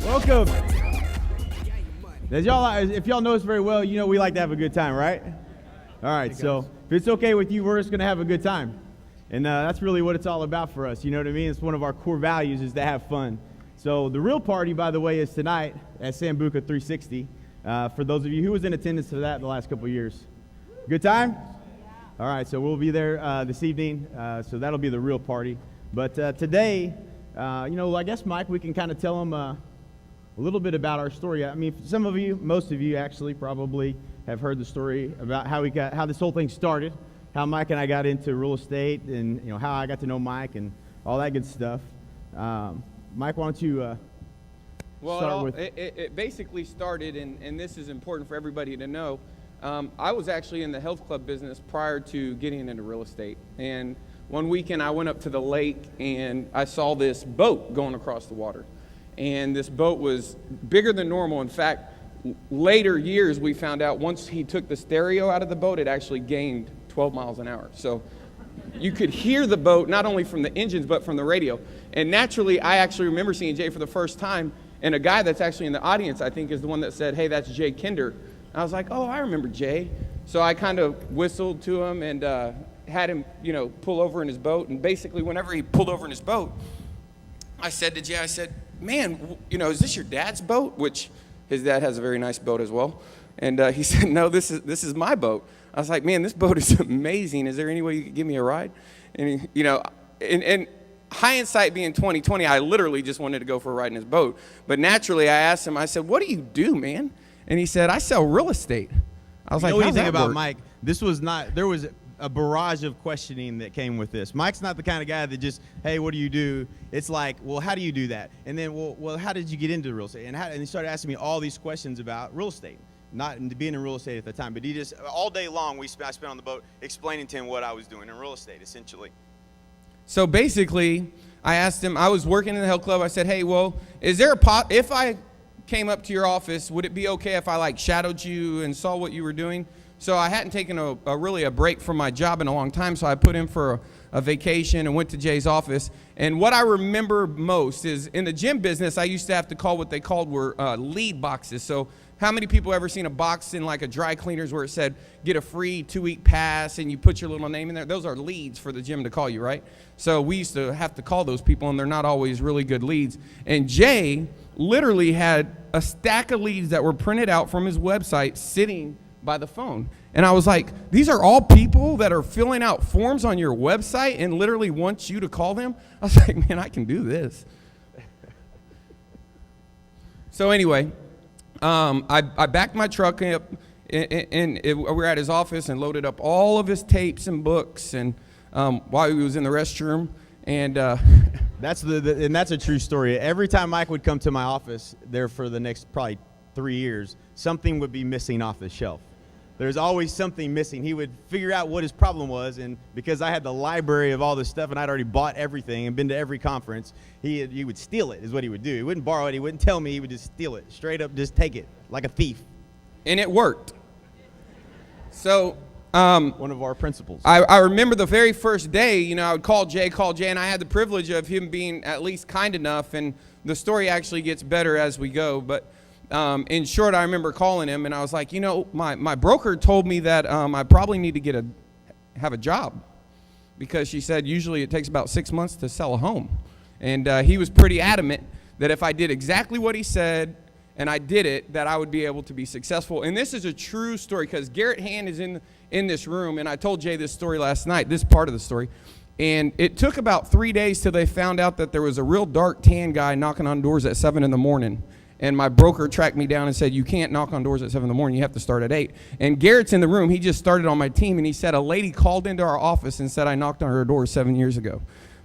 Welcome. If y'all know us very well, you know we like to have a good time, right? All right, so if it's okay with you, we're just going to have a good time. And that's really what it's all about for us, you know what I mean? It's one of our core values is to have fun. So the real party, by the way, is tonight at Sambuca 360. For those of you who was in attendance for that the last couple of years. Good time? All right, so we'll be there this evening, so that'll be the real party. But today, I guess, Mike, we can kind of tell them a little bit about our story. I mean, some of you, most of you actually probably have heard the story about how this whole thing started, how Mike and I got into real estate, and how I got to know Mike and all that good stuff. Mike, why don't you start with? It basically started, and this is important for everybody to know. I was actually in the health club business prior to getting into real estate. And one weekend I went up to the lake and I saw this boat going across the water. And this boat was bigger than normal. In fact, later years we found out once he took the stereo out of the boat, it actually gained 12 miles an hour. So you could hear the boat not only from the engines but from the radio. And naturally, I actually remember seeing Jay for the first time. And a guy that's actually in the audience, I think, is the one that said, "Hey, that's Jay Kinder." I was like, "Oh, I remember Jay." So I kind of whistled to him and had him, pull over in his boat. And basically, whenever he pulled over in his boat, I said to Jay, I said, "Man, is this your dad's boat?" Which his dad has a very nice boat as well. And he said, "No, this is my boat." I was like, "Man, this boat is amazing. Is there any way you could give me a ride?" And and hindsight being 2020, I literally just wanted to go for a ride in his boat. But naturally, I asked him, I said, "What do you do, man?" And he said, "I sell real estate." I was like, "What do you think about work?" Mike? There was a barrage of questioning that came with this. Mike's not the kind of guy that just, "Hey, what do you do?" It's like, "Well, how do you do that?" And then, well, how did you get into real estate? And he started asking me all these questions about real estate, not being in real estate at the time. But he just, all day long, I spent on the boat explaining to him what I was doing in real estate, essentially. So basically, I asked him, I was working in the health club. I said, "Hey, well, is there if I came up to your office, would it be okay if I shadowed you and saw what you were doing?" So I hadn't taken a break from my job in a long time, so I put in for a vacation and went to Jay's office. And what I remember most is in the gym business, I used to have to call what they called were lead boxes. So how many people ever seen a box in a dry cleaners where it said, "Get a free 2-week pass," and you put your little name in there? Those are leads for the gym to call you, right? So we used to have to call those people, and they're not always really good leads. And Jay literally had a stack of leads that were printed out from his website sitting by the phone. And I was like, "These are all people that are filling out forms on your website and literally want you to call them?" I was like, "Man, I can do this." So anyway, I backed my truck up, and we were at his office and loaded up all of his tapes and books, and while he was in the restroom, and that's a true story. Every time Mike would come to my office there for the next probably 3 years, something would be missing off the shelf. There's always something missing. He would figure out what his problem was, and because I had the library of all this stuff and I'd already bought everything and been to every conference, he would steal it, is what he would do. He wouldn't borrow it. He wouldn't tell me. He would just steal it. Straight up just take it like a thief. And it worked. So one of our principles. I remember the very first day, I would call Jay, and I had the privilege of him being at least kind enough, and the story actually gets better as we go. But in short, I remember calling him, and I was like, my broker told me that I probably need to have a job, because she said usually it takes about 6 months to sell a home. And he was pretty adamant that if I did exactly what he said and I did it, that I would be able to be successful. And this is a true story, because Garrett Hand is in this room, and I told Jay this story last night, this part of the story. And it took about 3 days till they found out that there was a real dark tan guy knocking on doors at 7 in the morning. And my broker tracked me down and said, "You can't knock on doors at 7 in the morning. You have to start at 8. And Garrett's in the room. He just started on my team, and he said a lady called into our office and said I knocked on her door 7 years ago.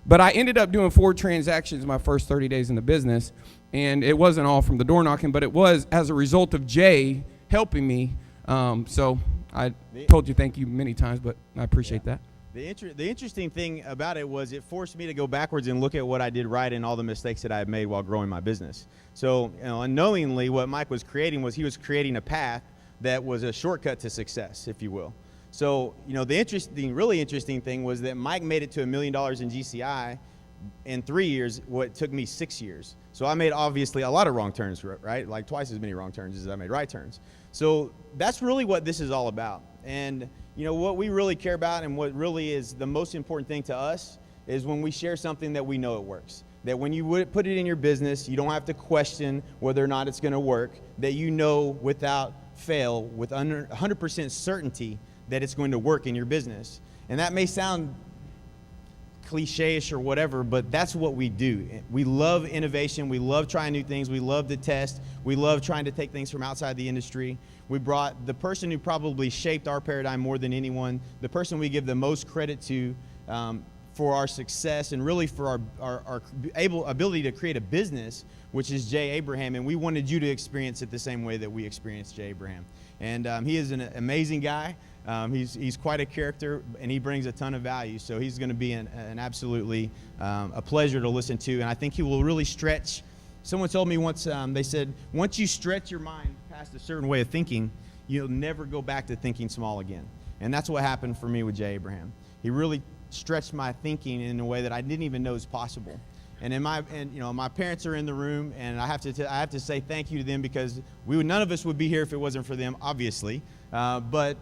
But I ended up doing 4 transactions my first 30 days in the business, and it wasn't all from the door knocking, but it was as a result of Jay helping me. So I told you thank you many times, but I appreciate that. The interesting thing about it was it forced me to go backwards and look at what I did right and all the mistakes that I had made while growing my business. So, unknowingly, what Mike was creating was he was creating a path that was a shortcut to success, if you will. So, the really interesting thing was that Mike made it to $1 million in GCI in 3 years what took me 6 years. So I made obviously a lot of wrong turns, right? Like twice as many wrong turns as I made right turns. So that's really what this is all about. And what we really care about and what really is the most important thing to us is when we share something that we know it works. That when you would put it in your business, you don't have to question whether or not it's going to work, that without fail, with 100% certainty that it's going to work in your business. And that may sound cliche-ish or whatever, but that's what we do. We love innovation. We love trying new things. We love to test. We love trying to take things from outside the industry. We brought the person who probably shaped our paradigm more than anyone, the person we give the most credit to for our success and really for our ability to create a business, which is Jay Abraham. And we wanted you to experience it the same way that we experienced Jay Abraham. And he is an amazing guy. He's quite a character, and he brings a ton of value. So he's going to be an absolutely a pleasure to listen to. And I think he will really stretch. Someone told me once, they said, once you stretch your mind past a certain way of thinking, you'll never go back to thinking small again. And that's what happened for me with Jay Abraham. He really stretched my thinking in a way that I didn't even know was possible. And my parents are in the room, and I have to say thank you to them, because none of us would be here if it wasn't for them, obviously. But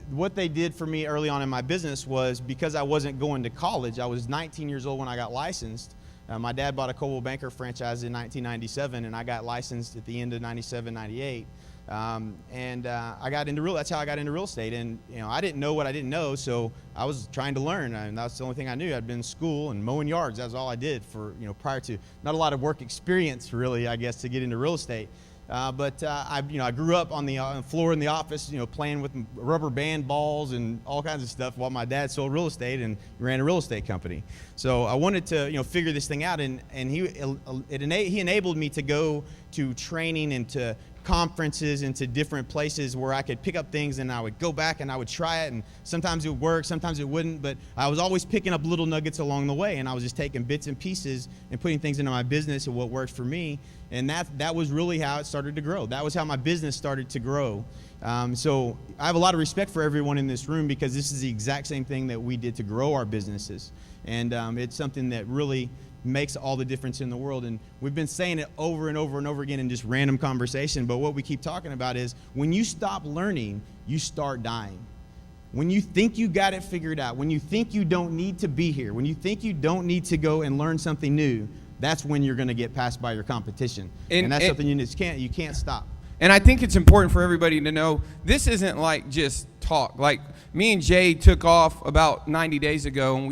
what they did for me early on in my business was, because I wasn't going to college, I was 19 years old when I got licensed. My dad bought a Coldwell Banker franchise in 1997, and I got licensed at the end of 97, 98. I got into that's how I got into real estate. And I didn't know what I didn't know, so I was trying to learn, and that's the only thing I knew. I'd been in school and mowing yards. That's all I did for prior to, not a lot of work experience really, I guess, to get into real estate. But I grew up on the floor in the office, playing with rubber band balls and all kinds of stuff while my dad sold real estate and ran a real estate company. So I wanted to, figure this thing out, and he enabled me to go to training and to conferences and to different places where I could pick up things, and I would go back and I would try it, and sometimes it would work, sometimes it wouldn't, but I was always picking up little nuggets along the way, and I was just taking bits and pieces and putting things into my business and what worked for me. And that was really how it started to grow. That was how my business started to grow. So I have a lot of respect for everyone in this room, because this is the exact same thing that we did to grow our businesses. And it's something that really makes all the difference in the world. And we've been saying it over and over and over again in just random conversation, but what we keep talking about is, when you stop learning, you start dying. When you think you got it figured out, when you think you don't need to be here, when you think you don't need to go and learn something new, that's when you're going to get passed by your competition. And that's something you can't stop. And I think it's important for everybody to know, this isn't like just talk. Like, me and Jay took off about 90 days ago, and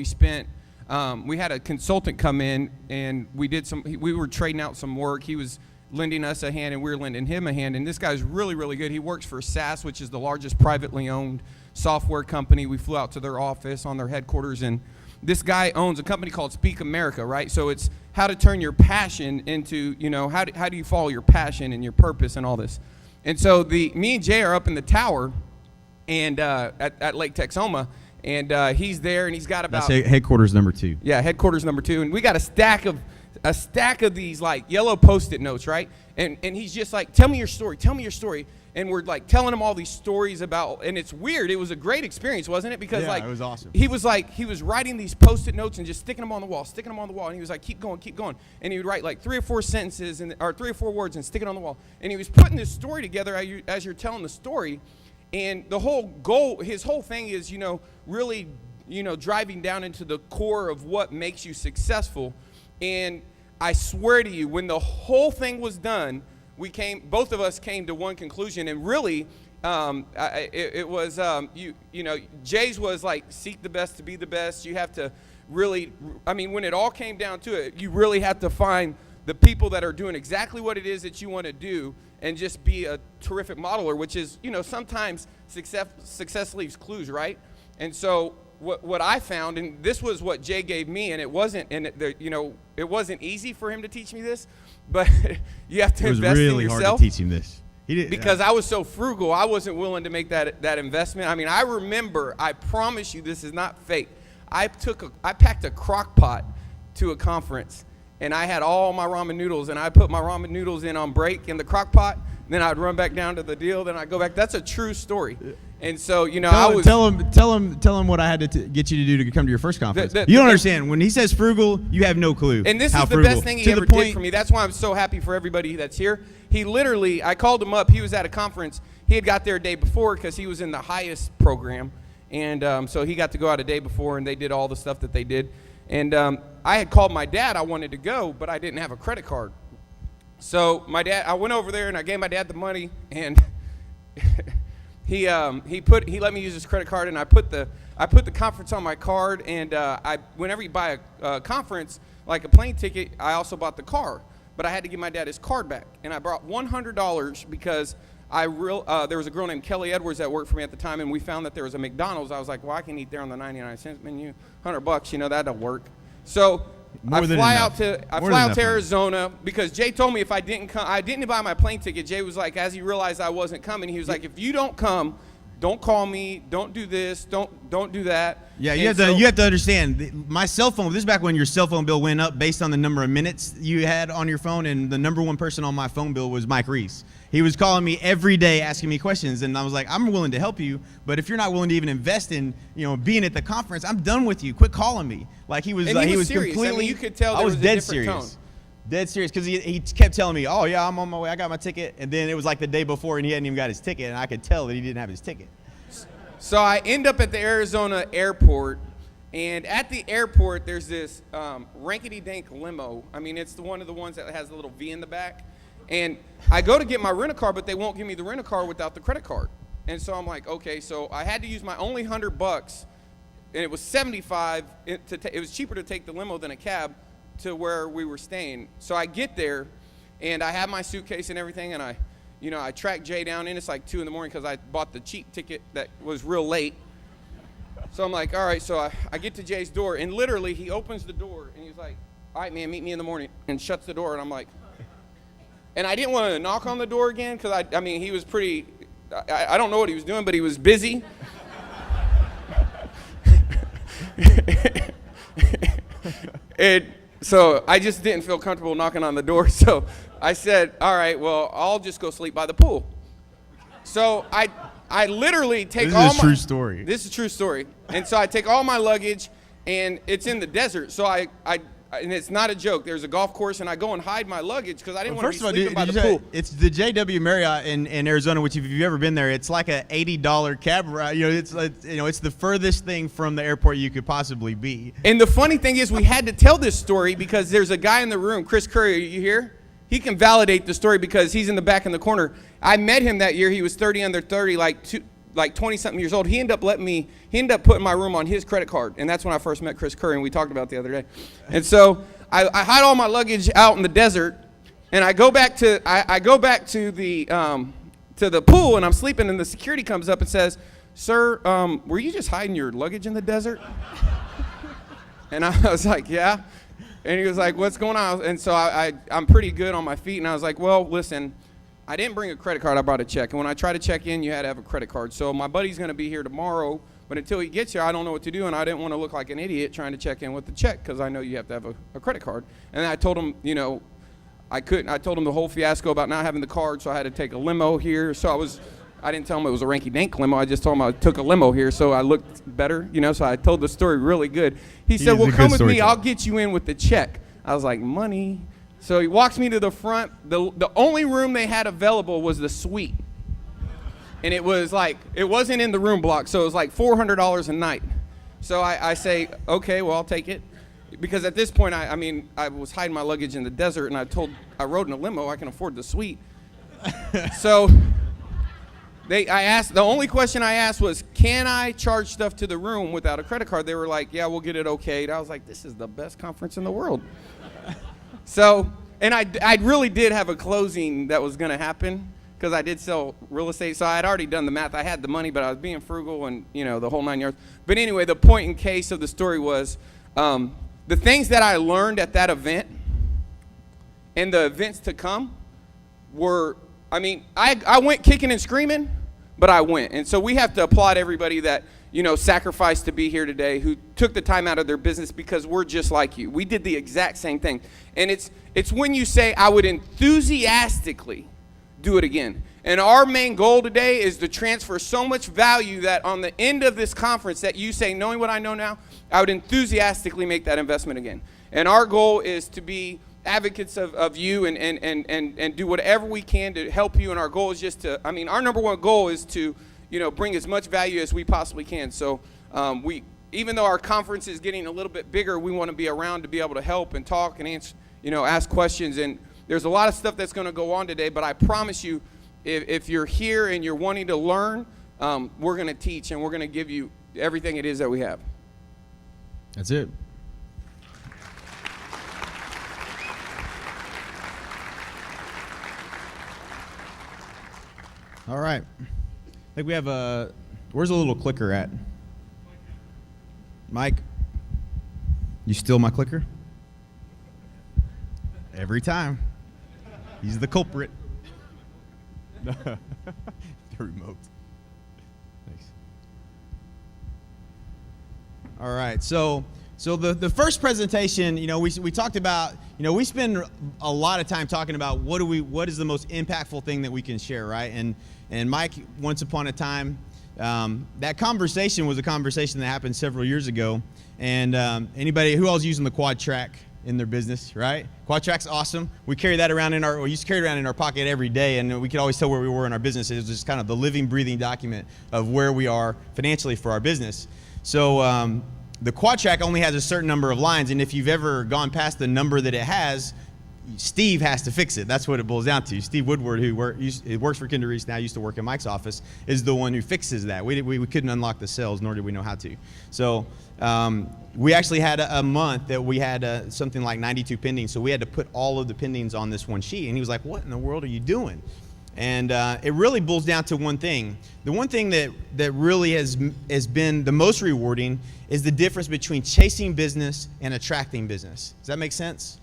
we had a consultant come in, and we were trading out some work. He was lending us a hand, and we were lending him a hand. And this guy's really, really good. He works for SAS, which is the largest privately owned software company. We flew out to their office on their headquarters, and this guy owns a company called Speak America, right? So it's how to turn your passion into, how do you follow your passion and your purpose and all this. And so me and Jay are up in the tower, and at Lake Texoma, and he's there, and he's got about... That's headquarters number 2. Yeah, headquarters number 2, and we got a stack of these like yellow Post-it notes, right? And he's just like, tell me your story. And we're like telling him all these stories about, and it's weird. It was a great experience, wasn't it? Because it was awesome. He was writing these Post-it notes and just sticking them on the wall. And he was like, keep going. And he would write like 3 or 4 sentences or 3 or 4 words and stick it on the wall. And he was putting this story together as you're telling the story. And the whole goal, his whole thing is, really, driving down into the core of what makes you successful. And I swear to you, when the whole thing was done, both of us came to one conclusion, and really, it was, Jay's was like, seek the best to be the best. You have to really, when it all came down to it, you really have to find the people that are doing exactly what it is that you want to do, and just be a terrific modeler, which is, sometimes success leaves clues, right? And so what I found, and this was what Jay gave me, and it wasn't easy for him to teach me this, but you have to invest in yourself. It was really hard to teach him this. Because I was so frugal, I wasn't willing to make that investment. I remember, I promise you, this is not fake. I packed a crock pot to a conference, and I had all my ramen noodles, and I put my ramen noodles in on break in the crock pot. Then I'd run back down to the deal. Then I'd go back. That's a true story. And so, you know, tell him what I had to get you to do to come to your first conference. You don't understand. When he says frugal, you have no clue. And this how is the frugal. best thing he ever did for me. That's why I'm so happy for everybody that's here. He literally, I called him up. He was at a conference. He had got there a day before because he was in the highest program. And so he got to go out a day before, and they did all the stuff that they did. And I had called my dad. I wanted to go, but I didn't have a credit card. So I went over there, and I gave my dad the money, and he let me use his credit card, and I put the conference on my card. And whenever you buy a conference, like a plane ticket, I also bought the car. But I had to give my dad his card back, and I brought $100 because there was a girl named Kelly Edwards that worked for me at the time, and we found that there was a McDonald's. I was like, well, I can eat there on the 99-cent menu, $100, you know, that'll work. So I fly out to Arizona because Jay told me if I didn't come, I didn't buy my plane ticket. Jay was like, as he realized I wasn't coming, he was like, if you don't come, don't call me, don't do this, don't do that. Yeah, you have to understand, my cell phone, this is back when your cell phone bill went up based on the number of minutes you had on your phone, and the number one person on my phone bill was Mike Reese. He was calling me every day asking me questions, and I was like, I'm willing to help you, but if you're not willing to even invest in, you know, being at the conference, I'm done with you. Quit calling me. Like he was serious. completely, I mean, you could tell I was dead serious. Dead serious, because he kept telling me, oh yeah, I'm on my way, I got my ticket, and then it was like the day before and he hadn't even got his ticket, and I could tell that he didn't have his ticket. So I end up at the Arizona airport, and at the airport there's this rankety-dank limo. I mean, it's one of the ones that has a little V in the back. And I go to get my rent-a-car, but they won't give me the rent-a-car without the credit card. And so I'm like, okay, so I had to use my only $100, and it was $75. It was cheaper to take the limo than a cab to where we were staying. So I get there, and I have my suitcase and everything, and I track Jay down, and it's like 2 in the morning because I bought the cheap ticket that was real late. So I'm like, all right, so I get to Jay's door, and literally he opens the door, and he's like, all right, man, meet me in the morning, and shuts the door, and I'm like, and I didn't want to knock on the door again because, I mean, he was pretty, I don't know what he was doing, but he was busy. And so I just didn't feel comfortable knocking on the door. So I said, all right, well, I'll just go sleep by the pool. So I literally take all my... This is a true story. This is a true story. And so I take all my luggage, and it's in the desert. So and it's not a joke. There's a golf course, and I go and hide my luggage because I didn't want to be sleeping by the pool. It's the JW Marriott in Arizona, which if you've ever been there, it's like a $80 cab ride. It's the furthest thing from the airport you could possibly be. And the funny thing is, we had to tell this story because there's a guy in the room, Chris Curry. Are you here? He can validate the story because he's in the back in the corner. I met him that year. He was 30 under 30, like 20-something years old. He ended up putting my room on his credit card, and that's when I first met Chris Curry, and we talked about it the other day. And so I hide all my luggage out in the desert, and I go back to the pool, and I'm sleeping, and the security comes up and says, "Sir, were you just hiding your luggage in the desert?" And I was like, "Yeah." And he was like, "What's going on?" And so I'm pretty good on my feet, and I was like, "Well, listen, I didn't bring a credit card, I brought a check. And when I try to check in, you had to have a credit card. So my buddy's going to be here tomorrow, but until he gets here, I don't know what to do. And I didn't want to look like an idiot trying to check in with the check because I know you have to have a credit card." And I told him, I told him the whole fiasco about not having the card, so I had to take a limo here. So I didn't tell him it was a ranky-dank limo. I just told him I took a limo here so I looked better, so I told the story really good. He said, "Well, come with me. I'll get you in with the check." I was like, money? So he walks me to the front. The only room they had available was the suite. And it was like, it wasn't in the room block, so it was like $400 a night. So I say, okay, well, I'll take it. Because at this point, I was hiding my luggage in the desert, and I rode in a limo, I can afford the suite. So the only question I asked was, can I charge stuff to the room without a credit card? They were like, yeah, we'll get it okayed. I was like, this is the best conference in the world. So, and I really did have a closing that was going to happen because I did sell real estate. So I had already done the math. I had the money, but I was being frugal and, the whole 9 yards. But anyway, the point in case of the story was the things that I learned at that event and the events to come were, I went kicking and screaming, but I went. And so we have to applaud everybody that, sacrificed to be here today, who took the time out of their business because we're just like you. We did the exact same thing. And it's when you say, I would enthusiastically do it again. And our main goal today is to transfer so much value that on the end of this conference that you say, knowing what I know now, I would enthusiastically make that investment again. And our goal is to be advocates of you and do whatever we can to help you. And our goal is just to, our number one goal is to, bring as much value as we possibly can. So even though our conference is getting a little bit bigger, we want to be around to be able to help and talk and answer, ask questions. And there's a lot of stuff that's going to go on today, but I promise you, if you're here and you're wanting to learn, we're going to teach and we're going to give you everything it is that we have. That's it. All right. I think we have where's the little clicker at? Mike, you steal my clicker? Every time. He's the culprit. The remote. Thanks. All right. So the first presentation, we talked about, we spend a lot of time talking about what is the most impactful thing that we can share, right? And Mike, once upon a time, that conversation was a conversation that happened several years ago. And anybody who else using the quad track in their business, right? Quad track's awesome. We carry that around we used to carry it around in our pocket every day, and we could always tell where we were in our business. It was just kind of the living, breathing document of where we are financially for our business. So the quad track only has a certain number of lines, and if you've ever gone past the number that it has, Steve has to fix it. That's what it boils down to. Steve Woodward, who works for Kinder Reese now, used to work in Mike's office, is the one who fixes that. We couldn't unlock the cells, nor did we know how to. So we actually had a month that we had something like 92 pendings, so we had to put all of the pendings on this one sheet. And he was like, "What in the world are you doing?" And it really boils down to one thing. The one thing that really has been the most rewarding is the difference between chasing business and attracting business. Does that make sense?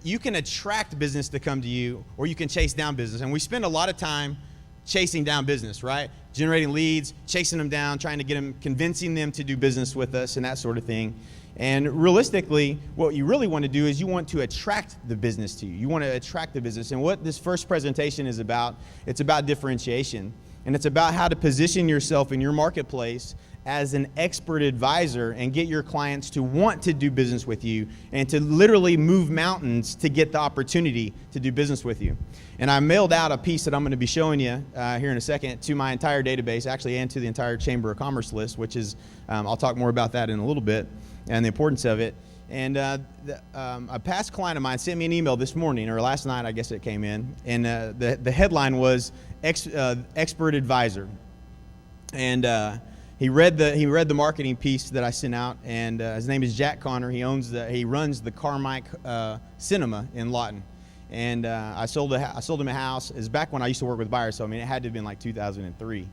You can attract business to come to you, or you can chase down business. And we spend a lot of time chasing down business, right? Generating leads, chasing them down, trying to get them, convincing them to do business with us and that sort of thing. And realistically, what you really want to do is you want to attract the business to you. You want to attract the business. And what this first presentation is about, it's about differentiation. And it's about how to position yourself in your marketplace as an expert advisor and get your clients to want to do business with you and to literally move mountains to get the opportunity to do business with you. And I mailed out a piece that I'm going to be showing you here in a second to my entire database, actually, and to the entire Chamber of Commerce list, which is, I'll talk more about that in a little bit and the importance of it. And a past client of mine sent me an email this morning, or last night, I guess it came in, and the headline was Expert Advisor. And he read the marketing piece that I sent out, and his name is Jack Connor. He runs the Carmike Cinema in Lawton, and I sold him a house. It was back when I used to work with buyers, so it had to have been like 2003,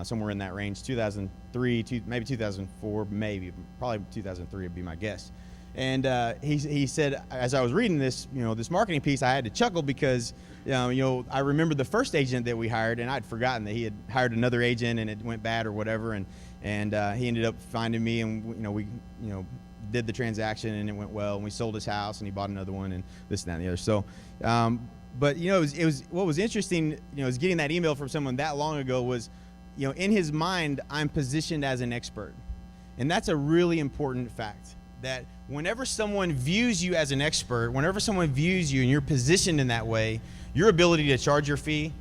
somewhere in that range. 2003, maybe 2004, probably 2003 would be my guess. And he said, as I was reading this, this marketing piece, I had to chuckle because I remember the first agent that we hired, and I'd forgotten that he had hired another agent and it went bad or whatever, and he ended up finding me, and we did the transaction and it went well, and we sold his house and he bought another one and this and that and the other. So, but it was what was interesting, is getting that email from someone that long ago was, in his mind, I'm positioned as an expert, and that's a really important fact. That whenever someone views you as an expert, whenever someone views you and you're positioned in that way, your ability to charge your fee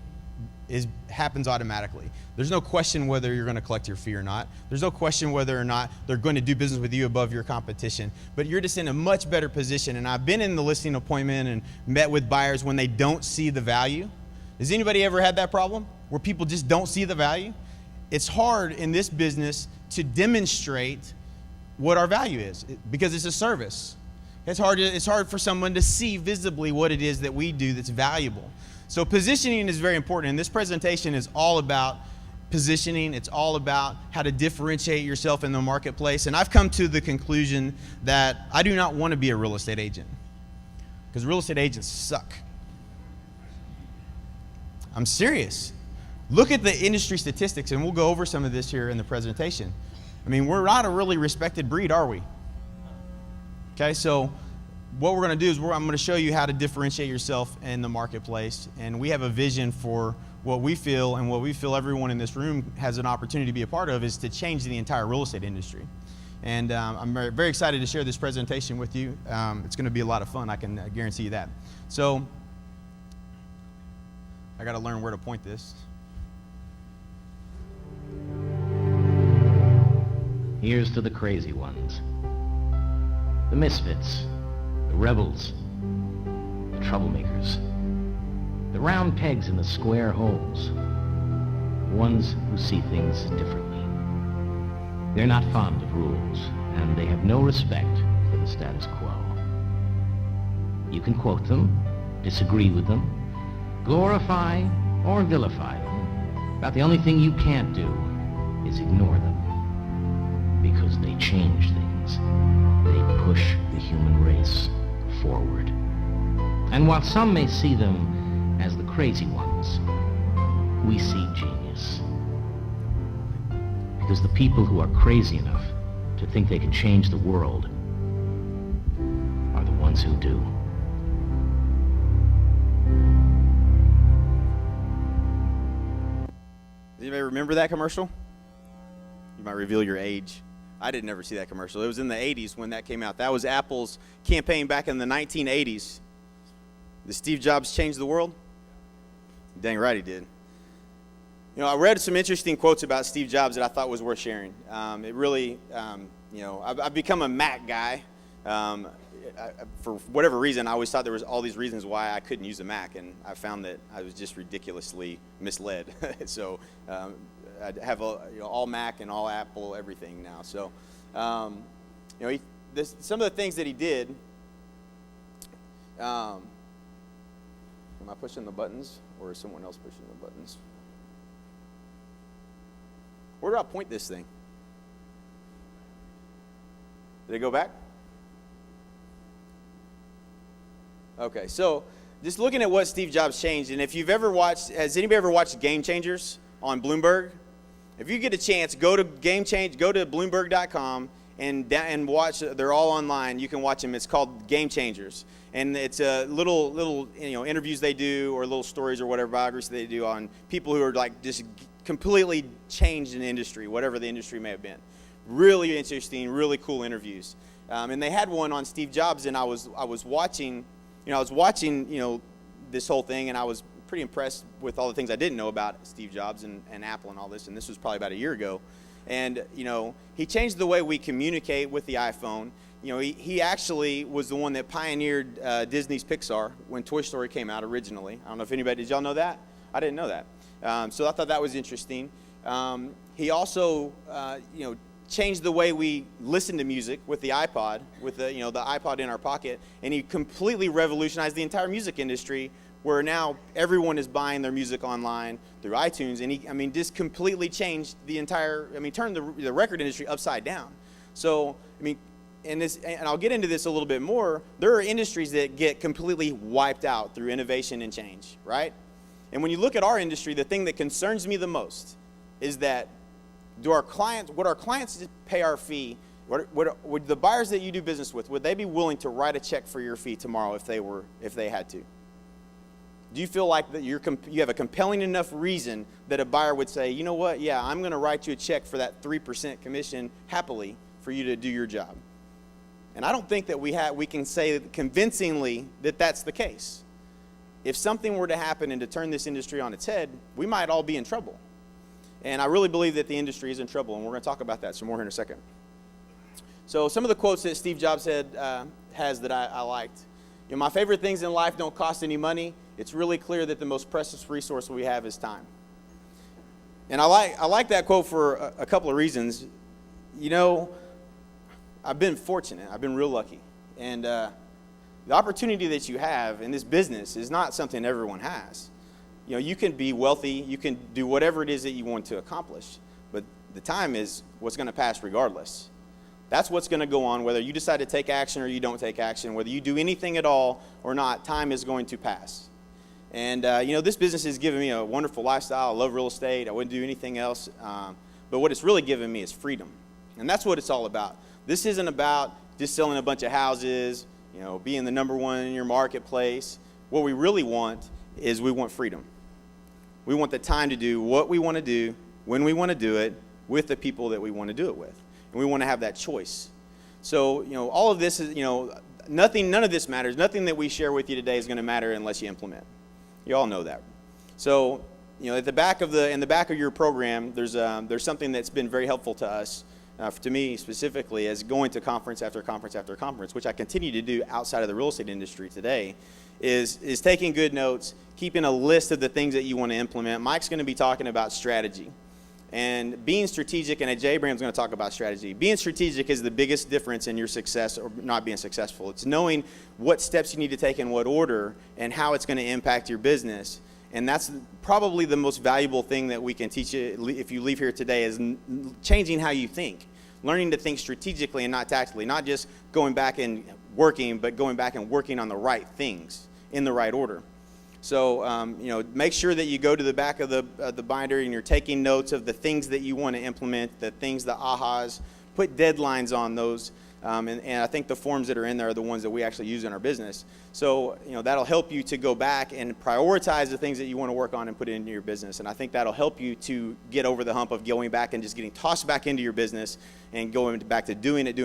happens automatically. There's no question whether you're going to collect your fee or not. There's no question whether or not they're going to do business with you above your competition. But you're just in a much better position. And I've been in the listing appointment and met with buyers when they don't see the value. Has anybody ever had that problem where people just don't see the value? It's hard in this business to demonstrate what our value is, because it's a service. It's hard for someone to see visibly what it is that we do that's valuable. So positioning is very important, and this presentation is all about positioning. It's all about how to differentiate yourself in the marketplace. And I've come to the conclusion that I do not want to be a real estate agent, because real estate agents suck. I'm serious. Look at the industry statistics, and we'll go over some of this here in the presentation. We're not a really respected breed, are we? Okay, so what we're going to do is I'm going to show you how to differentiate yourself in the marketplace. And we have a vision for what we feel, and what we feel everyone in this room has an opportunity to be a part of, is to change the entire real estate industry. And I'm very, very excited to share this presentation with you. It's going to be a lot of fun, I can guarantee you that. So I got to learn where to point this. Here's to the crazy ones, the misfits, the rebels, the troublemakers, the round pegs in the square holes, the ones who see things differently. They're not fond of rules, and they have no respect for the status quo. You can quote them, disagree with them, glorify or vilify them, but the only thing you can't do is ignore them. Because they change things. They push the human race forward. And while some may see them as the crazy ones, we see genius. Because the people who are crazy enough to think they can change the world are the ones who do. Does anybody remember that commercial? You might reveal your age. I didn't ever see that commercial. It was in the 80s when that came out. That was Apple's campaign back in the 1980s. Did Steve Jobs change the world? Dang right he did. You know, I read some interesting quotes about Steve Jobs that I thought was worth sharing. It really, you know, I've become a Mac guy. For whatever reason, I always thought there was all these reasons why I couldn't use a Mac, and I found that I was just ridiculously misled. So I have all Mac and all Apple, everything now. So, you know, some of the things that he did. Am I pushing the buttons, or is someone else pushing the buttons? Where do I point this thing? Did it go back? Okay, so just looking at what Steve Jobs changed, and if you've ever watched, has anybody ever watched Game Changers on Bloomberg? If you get a chance, go to Bloomberg.com and watch. They're all online. You can watch them. It's called Game Changers, and it's little interviews they do, or little stories or whatever biographies they do on people who are like just completely changed in the industry, whatever the industry may have been. Really interesting, really cool interviews. And they had one on Steve Jobs, and I was watching this whole thing, and I was pretty impressed with all the things I didn't know about Steve Jobs and Apple and all this, and this was probably about a year ago. And, you know, he changed the way we communicate with the iPhone. You know, he actually was the one that pioneered Disney's Pixar when Toy Story came out originally. I don't know if anybody, did y'all know that? I didn't know that. So I thought that was interesting. He also, changed the way we listen to music with the iPod, with the iPod in our pocket, and he completely revolutionized the entire music industry, where now everyone is buying their music online through iTunes, and he just completely changed the entire, turned the record industry upside down. So, and I'll get into this a little bit more, there are industries that get completely wiped out through innovation and change, right? And when you look at our industry, the thing that concerns me the most is that would our clients pay our fee? Would the buyers that you do business with, would they be willing to write a check for your fee tomorrow if they had to? Do you feel like that you have a compelling enough reason that a buyer would say, you know what, yeah, I'm going to write you a check for that 3% commission happily for you to do your job? And I don't think that we can say convincingly that that's the case. If something were to happen and to turn this industry on its head, we might all be in trouble. And I really believe that the industry is in trouble, and we're going to talk about that some more here in a second. So some of the quotes that Steve Jobs has that I liked. My favorite things in life don't cost any money. It's really clear that the most precious resource we have is time. And I like that quote for a couple of reasons. I've been fortunate. I've been real lucky. And the opportunity that you have in this business is not something everyone has. You can be wealthy, you can do whatever it is that you want to accomplish, but the time is what's going to pass regardless. That's what's going to go on, whether you decide to take action or you don't take action, whether you do anything at all or not, time is going to pass. And, this business has given me a wonderful lifestyle. I love real estate. I wouldn't do anything else. But what it's really given me is freedom. And that's what it's all about. This isn't about just selling a bunch of houses, being the number one in your marketplace. What we really want is we want freedom. We want the time to do what we want to do, when we want to do it, with the people that we want to do it with. And we want to have that choice. So, all of this is, none of this matters. Nothing that we share with you today is going to matter unless you implement. You all know that. So, in the back of your program, there's something that's been very helpful to us, to me specifically, as going to conference after conference after conference, which I continue to do outside of the real estate industry today, is taking good notes, keeping a list of the things that you want to implement. Mike's going to be talking about strategy. And being strategic, and Jay Abraham's going to talk about strategy. Being strategic is the biggest difference in your success or not being successful. It's knowing what steps you need to take in what order and how it's going to impact your business. And that's probably the most valuable thing that we can teach you if you leave here today, is changing how you think. Learning to think strategically and not tactically. Not just going back and working, but going back and working on the right things in the right order. So, make sure that you go to the back of the binder and you're taking notes of the things that you want to implement, the things, the ahas. Put deadlines on those. And I think the forms that are in there are the ones that we actually use in our business. So, that'll help you to go back and prioritize the things that you want to work on and put into your business. And I think that'll help you to get over the hump of going back and just getting tossed back into your business and going back to doing it.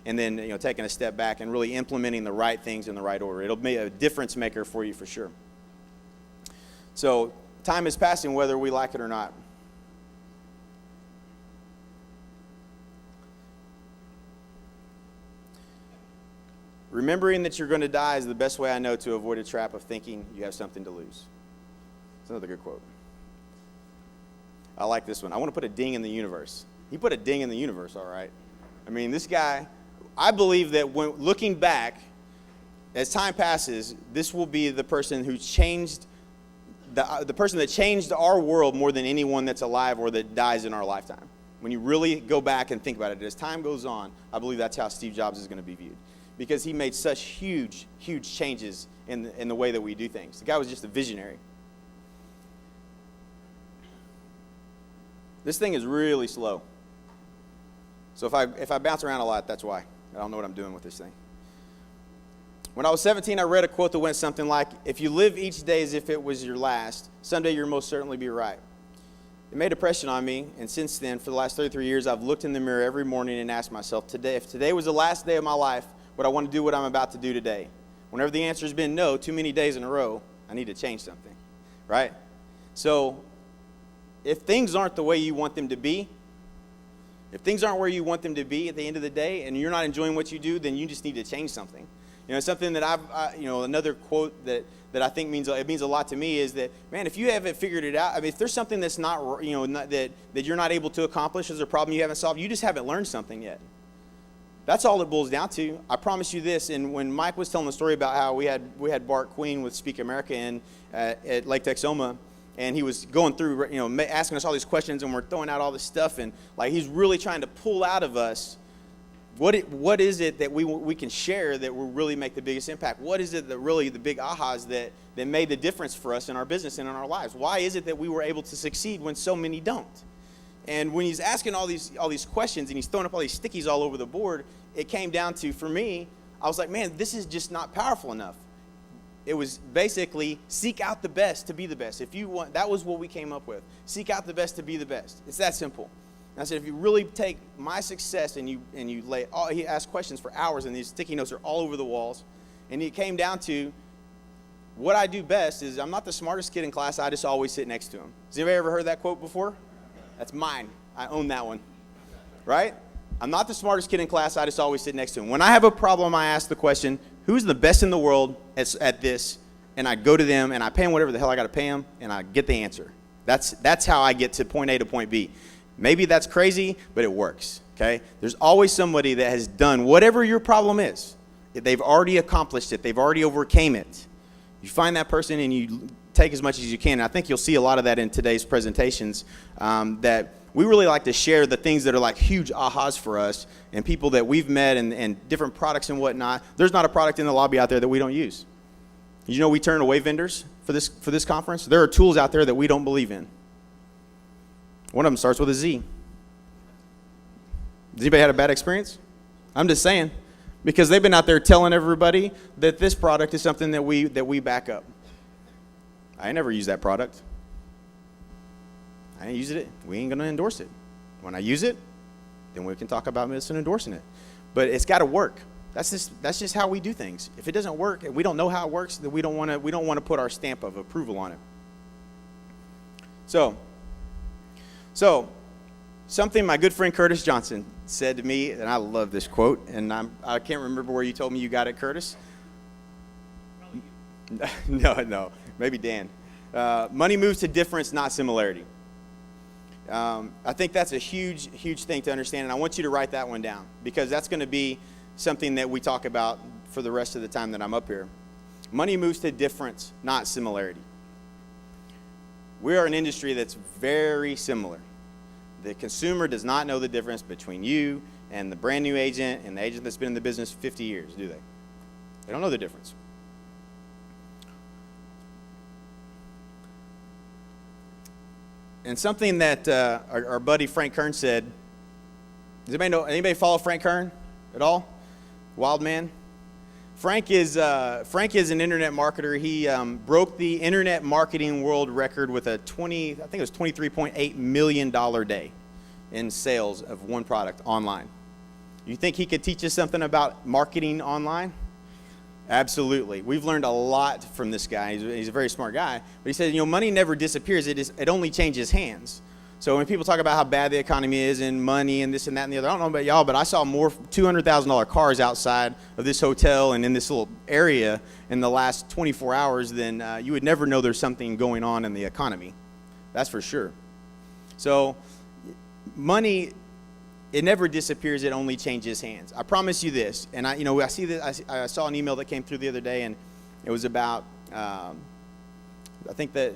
And then, taking a step back and really implementing the right things in the right order. It'll be a difference maker for you for sure. So, time is passing whether we like it or not. Remembering that you're going to die is the best way I know to avoid a trap of thinking you have something to lose. It's another good quote. I like this one. I want to put a ding in the universe. He put a ding in the universe, all right. I mean, this guy, I believe that when looking back, as time passes, this will be the person who changed, the person that changed our world more than anyone that's alive or that dies in our lifetime. When you really go back and think about it, as time goes on, I believe that's how Steve Jobs is going to be viewed. Because he made such huge changes in the way that we do things. The guy was just a visionary. This thing is really slow. So if I bounce around a lot, that's why. I don't know what I'm doing with this thing. When I was 17, I read a quote that went something like, "If you live each day as if it was your last, someday you'll most certainly be right." It made an impression on me, and since then, for the last 33 years, I've looked in the mirror every morning and asked myself, if today was the last day of my life, would I want to do what I'm about to do today? Whenever the answer has been no, too many days in a row, I need to change something, right? So if things aren't the way you want them to be, if things aren't where you want them to be at the end of the day, and you're not enjoying what you do, then you just need to change something. Something that another quote that I think means a lot to me is that, man, if you haven't figured it out, I mean, if there's something that's not, that you're not able to accomplish, there's a problem you haven't solved, you just haven't learned something yet. That's all it boils down to. I promise you this. And when Mike was telling the story about how we had Bart Queen with Speak America at Lake Texoma, and he was going through, asking us all these questions, and we're throwing out all this stuff, and like he's really trying to pull out of us what is it that we can share that will really make the biggest impact? What is it that really the big ahas that made the difference for us in our business and in our lives? Why is it that we were able to succeed when so many don't? And when he's asking all these questions and he's throwing up all these stickies all over the board, it came down to, for me, I was like, man, this is just not powerful enough. It was basically seek out the best to be the best. If you want, that was what we came up with. Seek out the best to be the best. It's that simple. And I said, if you really take my success and you lay, he asked questions for hours, and these sticky notes are all over the walls. And it came down to, what I do best is I'm not the smartest kid in class. I just always sit next to him. Has anybody ever heard that quote before? That's mine. I own that one. Right? I'm not the smartest kid in class. I just always sit next to him. When I have a problem, I ask the question, who's the best in the world at this? And I go to them, and I pay them whatever the hell I got to pay them, and I get the answer. That's how I get to point A to point B. Maybe that's crazy, but it works. Okay? There's always somebody that has done whatever your problem is. They've already accomplished it. They've already overcame it. You find that person, and you take as much as you can. And I think you'll see a lot of that in today's presentations, that we really like to share the things that are like huge ahas for us and people that we've met and different products and whatnot. There's not a product in the lobby out there that we don't use. You know, we turn away vendors for this conference. There are tools out there that we don't believe in. One of them starts with a Z. Has anybody had a bad experience? I'm just saying. because they've been out there telling everybody that this product is something that we back up. I ain't never used that product. I ain't used it. We ain't going to endorse it. When I use it, then we can talk about us and endorsing it. But it's got to work. That's just how we do things. If it doesn't work and we don't know how it works, then we don't want to put our stamp of approval on it. So something my good friend Curtis Johnson said to me, and I love this quote, and I can't remember where you told me you got it, Curtis. No, maybe Dan. Money moves to difference, not similarity. I think that's a huge thing to understand, and I want you to write that one down, because that's going to be something that we talk about for the rest of the time that I'm up here. Money moves to difference, not similarity. We are an industry that's very similar. The consumer does not know the difference between you and the brand new agent and the agent that's been in the business 50 years, do they? They don't know the difference. And something that our buddy Frank Kern said, does anybody follow Frank Kern at all? Wild man? Frank is an internet marketer. He broke the internet marketing world record with I think it was $23.8 million day in sales of one product online. You think he could teach us something about marketing online? Absolutely. We've learned a lot from this guy. He's a very smart guy. But he said, money never disappears. It only changes hands. So when people talk about how bad the economy is and money and this and that and the other, I don't know about y'all, but I saw more $200,000 cars outside of this hotel and in this little area in the last 24 hours than you would never know there's something going on in the economy. That's for sure. So money, it never disappears. It only changes hands. I promise you this. And I see that I saw an email that came through the other day, and it was about I think that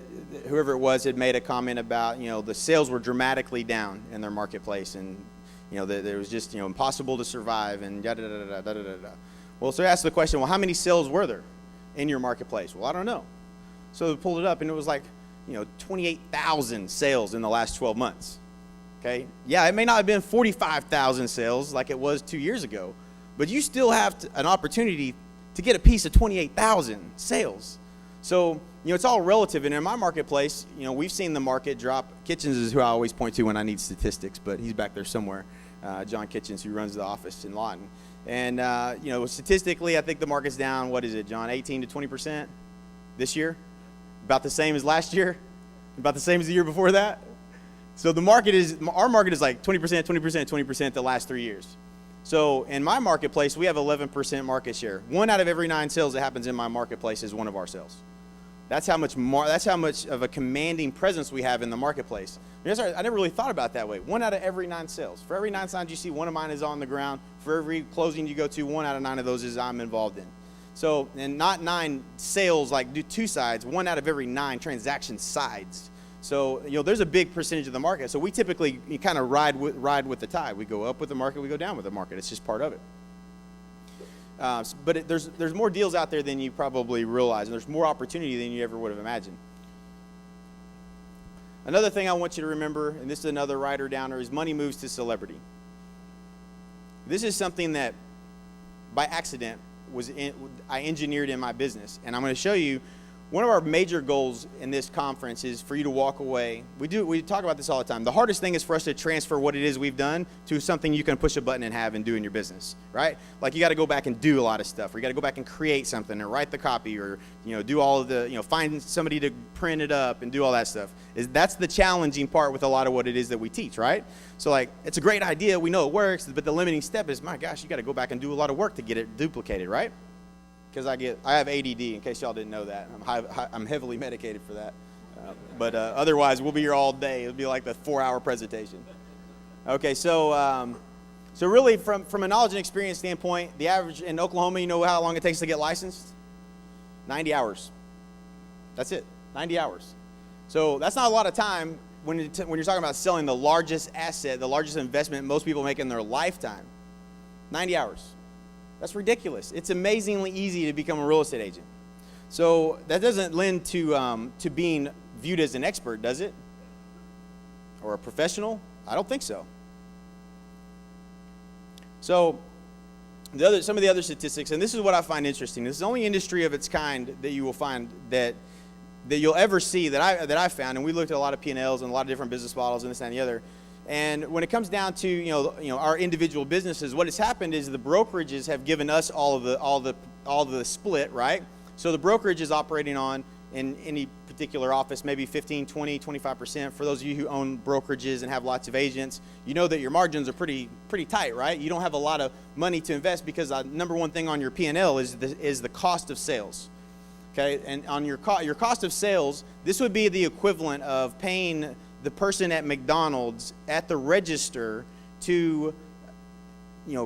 whoever it was had made a comment about, the sales were dramatically down in their marketplace, and, that it was just, impossible to survive, and yada, da, da, da, da, da, da. Well, so I asked the question, well, how many sales were there in your marketplace? Well, I don't know. So they pulled it up, and it was like, 28,000 sales in the last 12 months. Okay? Yeah, it may not have been 45,000 sales like it was 2 years ago, but you still have an opportunity to get a piece of 28,000 sales. So, it's all relative. And in my marketplace, we've seen the market drop. Kitchens is who I always point to when I need statistics, but he's back there somewhere, John Kitchens, who runs the office in Lawton. And, statistically, I think the market's down, what is it, John, 18 to 20% this year? About the same as last year? About the same as the year before that? So our market is like 20%, 20%, 20% the last 3 years. So in my marketplace, we have 11% market share. 1 out of every 9 sales that happens in my marketplace is one of our sales. That's how much of a commanding presence we have in the marketplace. I never really thought about it that way. 1 out of every 9 sales. For every 9 signs you see, one of mine is on the ground. For every closing you go to, 1 out of 9 of those is I'm involved in. So, and not 9 sales like do 2 sides, 1 out of every 9 transaction sides. So, there's a big percentage of the market. So we typically kind of ride with the tide. We go up with the market, we go down with the market. It's just part of it. But there's more deals out there than you probably realize, and there's more opportunity than you ever would have imagined. Another thing I want you to remember, and this is another writer downer, is money moves to celebrity. This is something that, by accident, I engineered in my business, and I'm going to show you. One of our major goals in this conference is for you to walk away. We talk about this all the time. The hardest thing is for us to transfer what it is we've done to something you can push a button and have and do in your business, right? Like you got to go back and do a lot of stuff, or you got to go back and create something, or write the copy, or do all of the find somebody to print it up and do all that stuff. That's the challenging part with a lot of what it is that we teach, right? So like it's a great idea, we know it works, but the limiting step is, my gosh, you got to go back and do a lot of work to get it duplicated, right? Because I have ADD, in case y'all didn't know that. I'm heavily medicated for that. But otherwise, we'll be here all day. It'll be like the 4-hour presentation. Okay, so really, from a knowledge and experience standpoint, the average in Oklahoma, you know how long it takes to get licensed? 90 hours. That's it, 90 hours. So that's not a lot of time when you're talking about selling the largest asset, the largest investment most people make in their lifetime. 90 hours. That's ridiculous. It's amazingly easy to become a real estate agent. So that doesn't lend to being viewed as an expert, does it? Or a professional? I don't think so. So some of the other statistics, and this is what I find interesting. This is the only industry of its kind that you will find that you'll ever see that I found, and we looked at a lot of P&Ls and a lot of different business models and this and the other. And when it comes down to our individual businesses, what has happened is the brokerages have given us all the split, right? So the brokerage is operating on, in any particular office, maybe 15, 20, 25%. For those of you who own brokerages and have lots of agents, you know that your margins are pretty tight, right? You don't have a lot of money to invest because number one thing on your P&L is the cost of sales. Okay, and on your cost of sales, this would be the equivalent of paying the person at McDonald's at the register to,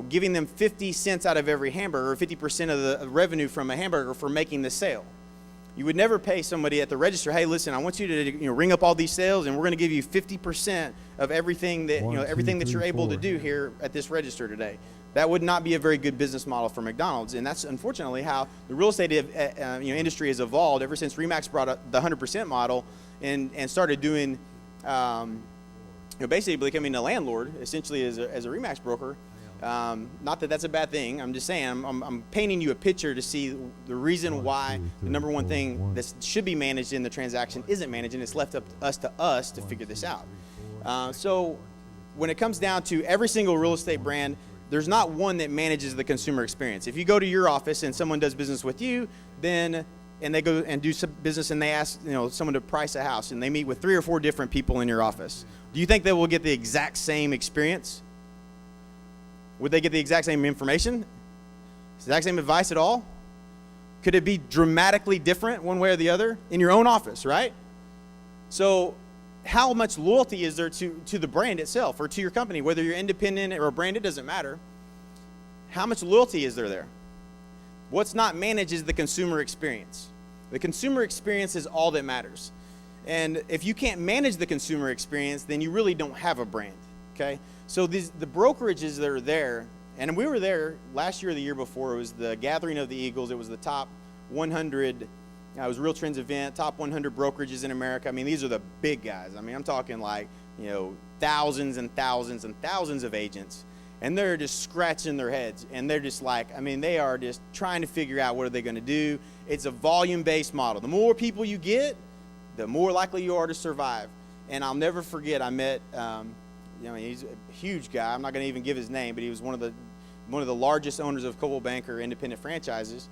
giving them 50 cents out of every hamburger, or 50% of the revenue from a hamburger for making the sale. You would never pay somebody at the register, hey, listen, I want you to ring up all these sales, and we're going to give you 50% of everything that everything that you're able to do here at this register today. That would not be a very good business model for McDonald's, and that's unfortunately how the real estate industry has evolved ever since RE/MAX brought up the 100% model and started doing, basically becoming a landlord essentially as a RE/MAX broker. Not that that's a bad thing. I'm just saying I'm painting you a picture to see the reason why the number one thing that should be managed in the transaction isn't managed, and it's left up to us to figure this out. So when it comes down to every single real estate brand, there's not one that manages the consumer experience. If you go to your office and someone does business with you, and they go and do some business and they ask someone to price a house, and they meet with 3 or 4 different people in your office, do you think they will get the exact same experience? Would they get the exact same information? Exact same advice at all? Could it be dramatically different one way or the other in your own office, right? So how much loyalty is there to the brand itself or to your company, whether you're independent or a brand, it doesn't matter. How much loyalty is there? What's not managed is the consumer experience. The consumer experience is all that matters. And if you can't manage the consumer experience, then you really don't have a brand, okay? So the brokerages that are there, and we were there last year or the year before, it was the Gathering of the Eagles. It was the top 100, it was a Real Trends event, top 100 brokerages in America. I mean, these are the big guys. I mean, I'm talking like, thousands and thousands and thousands of agents. And they're just scratching their heads. And they're just like, they are just trying to figure out what are they going to do. It's a volume-based model. The more people you get, the more likely you are to survive. And I'll never forget, I met, he's a huge guy. I'm not going to even give his name, but he was one of the largest owners of Coldwell Banker independent franchises.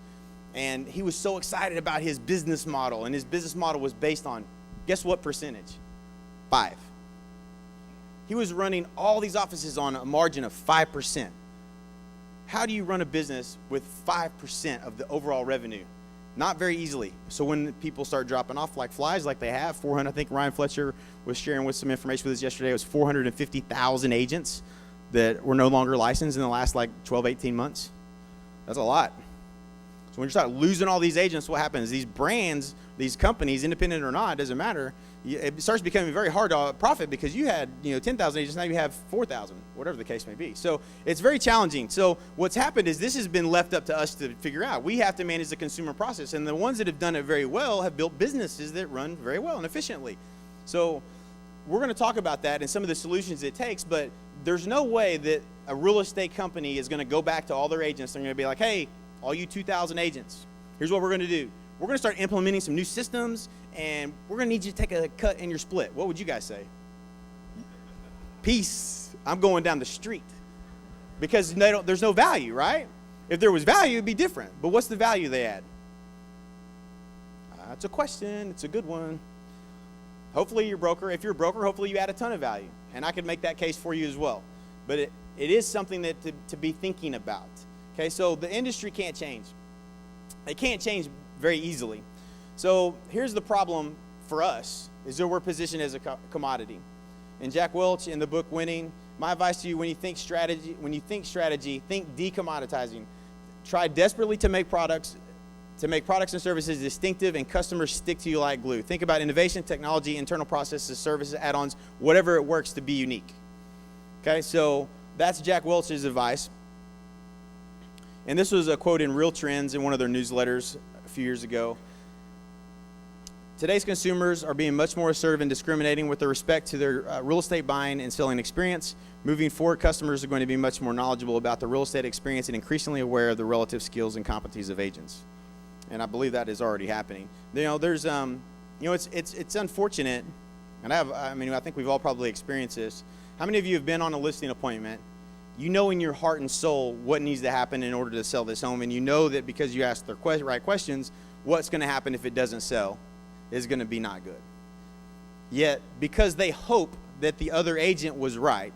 And he was so excited about his business model. And his business model was based on, guess what percentage? 5. He was running all these offices on a margin of 5%. How do you run a business with 5% of the overall revenue? Not very easily. So when people start dropping off like flies, like they have, 400, I think Ryan Fletcher was sharing with some information with us yesterday, it was 450,000 agents that were no longer licensed in the last 12, 18 months. That's a lot. So when you start losing all these agents, what happens? These brands, these companies, independent or not, it doesn't matter. It starts becoming very hard to profit because you had 10,000 agents, now you have 4,000, whatever the case may be. So it's very challenging. So what's happened is this has been left up to us to figure out. We have to manage the consumer process, and the ones that have done it very well have built businesses that run very well and efficiently. So we're going to talk about that and some of the solutions it takes, but there's no way that a real estate company is going to go back to all their agents. They're going to be like, hey, all you 2,000 agents, here's what we're going to do. We're going to start implementing some new systems, and we're going to need you to take a cut in your split. What would you guys say? Peace. I'm going down the street. Because there's no value, right? If there was value, it'd be different. But what's the value they add? That's a question. It's a good one. Hopefully you're a broker. If you're a broker, hopefully you add a ton of value. And I could make that case for you as well. But it is something that to be thinking about. Okay, so the industry can't change. It can't change very easily. So here's the problem for us, is that we're positioned as a commodity. And Jack Welch in the book Winning, my advice to you, when you think strategy, think decommoditizing. Try desperately to make products and services distinctive and customers stick to you like glue. Think about innovation, technology, internal processes, services, add-ons, whatever it works to be unique. Okay, so that's Jack Welch's advice. And this was a quote in Real Trends in one of their newsletters a few years ago. Today's consumers are being much more assertive and discriminating with respect to their real estate buying and selling experience. Moving forward, customers are going to be much more knowledgeable about the real estate experience and increasingly aware of the relative skills and competencies of agents. And I believe that is already happening. There's, it's unfortunate, and I think we've all probably experienced this. How many of you have been on a listing appointment? You know in your heart and soul what needs to happen in order to sell this home, and you know that because you asked the right questions, what's going to happen if it doesn't sell is going to be not good. Yet, because they hope that the other agent was right,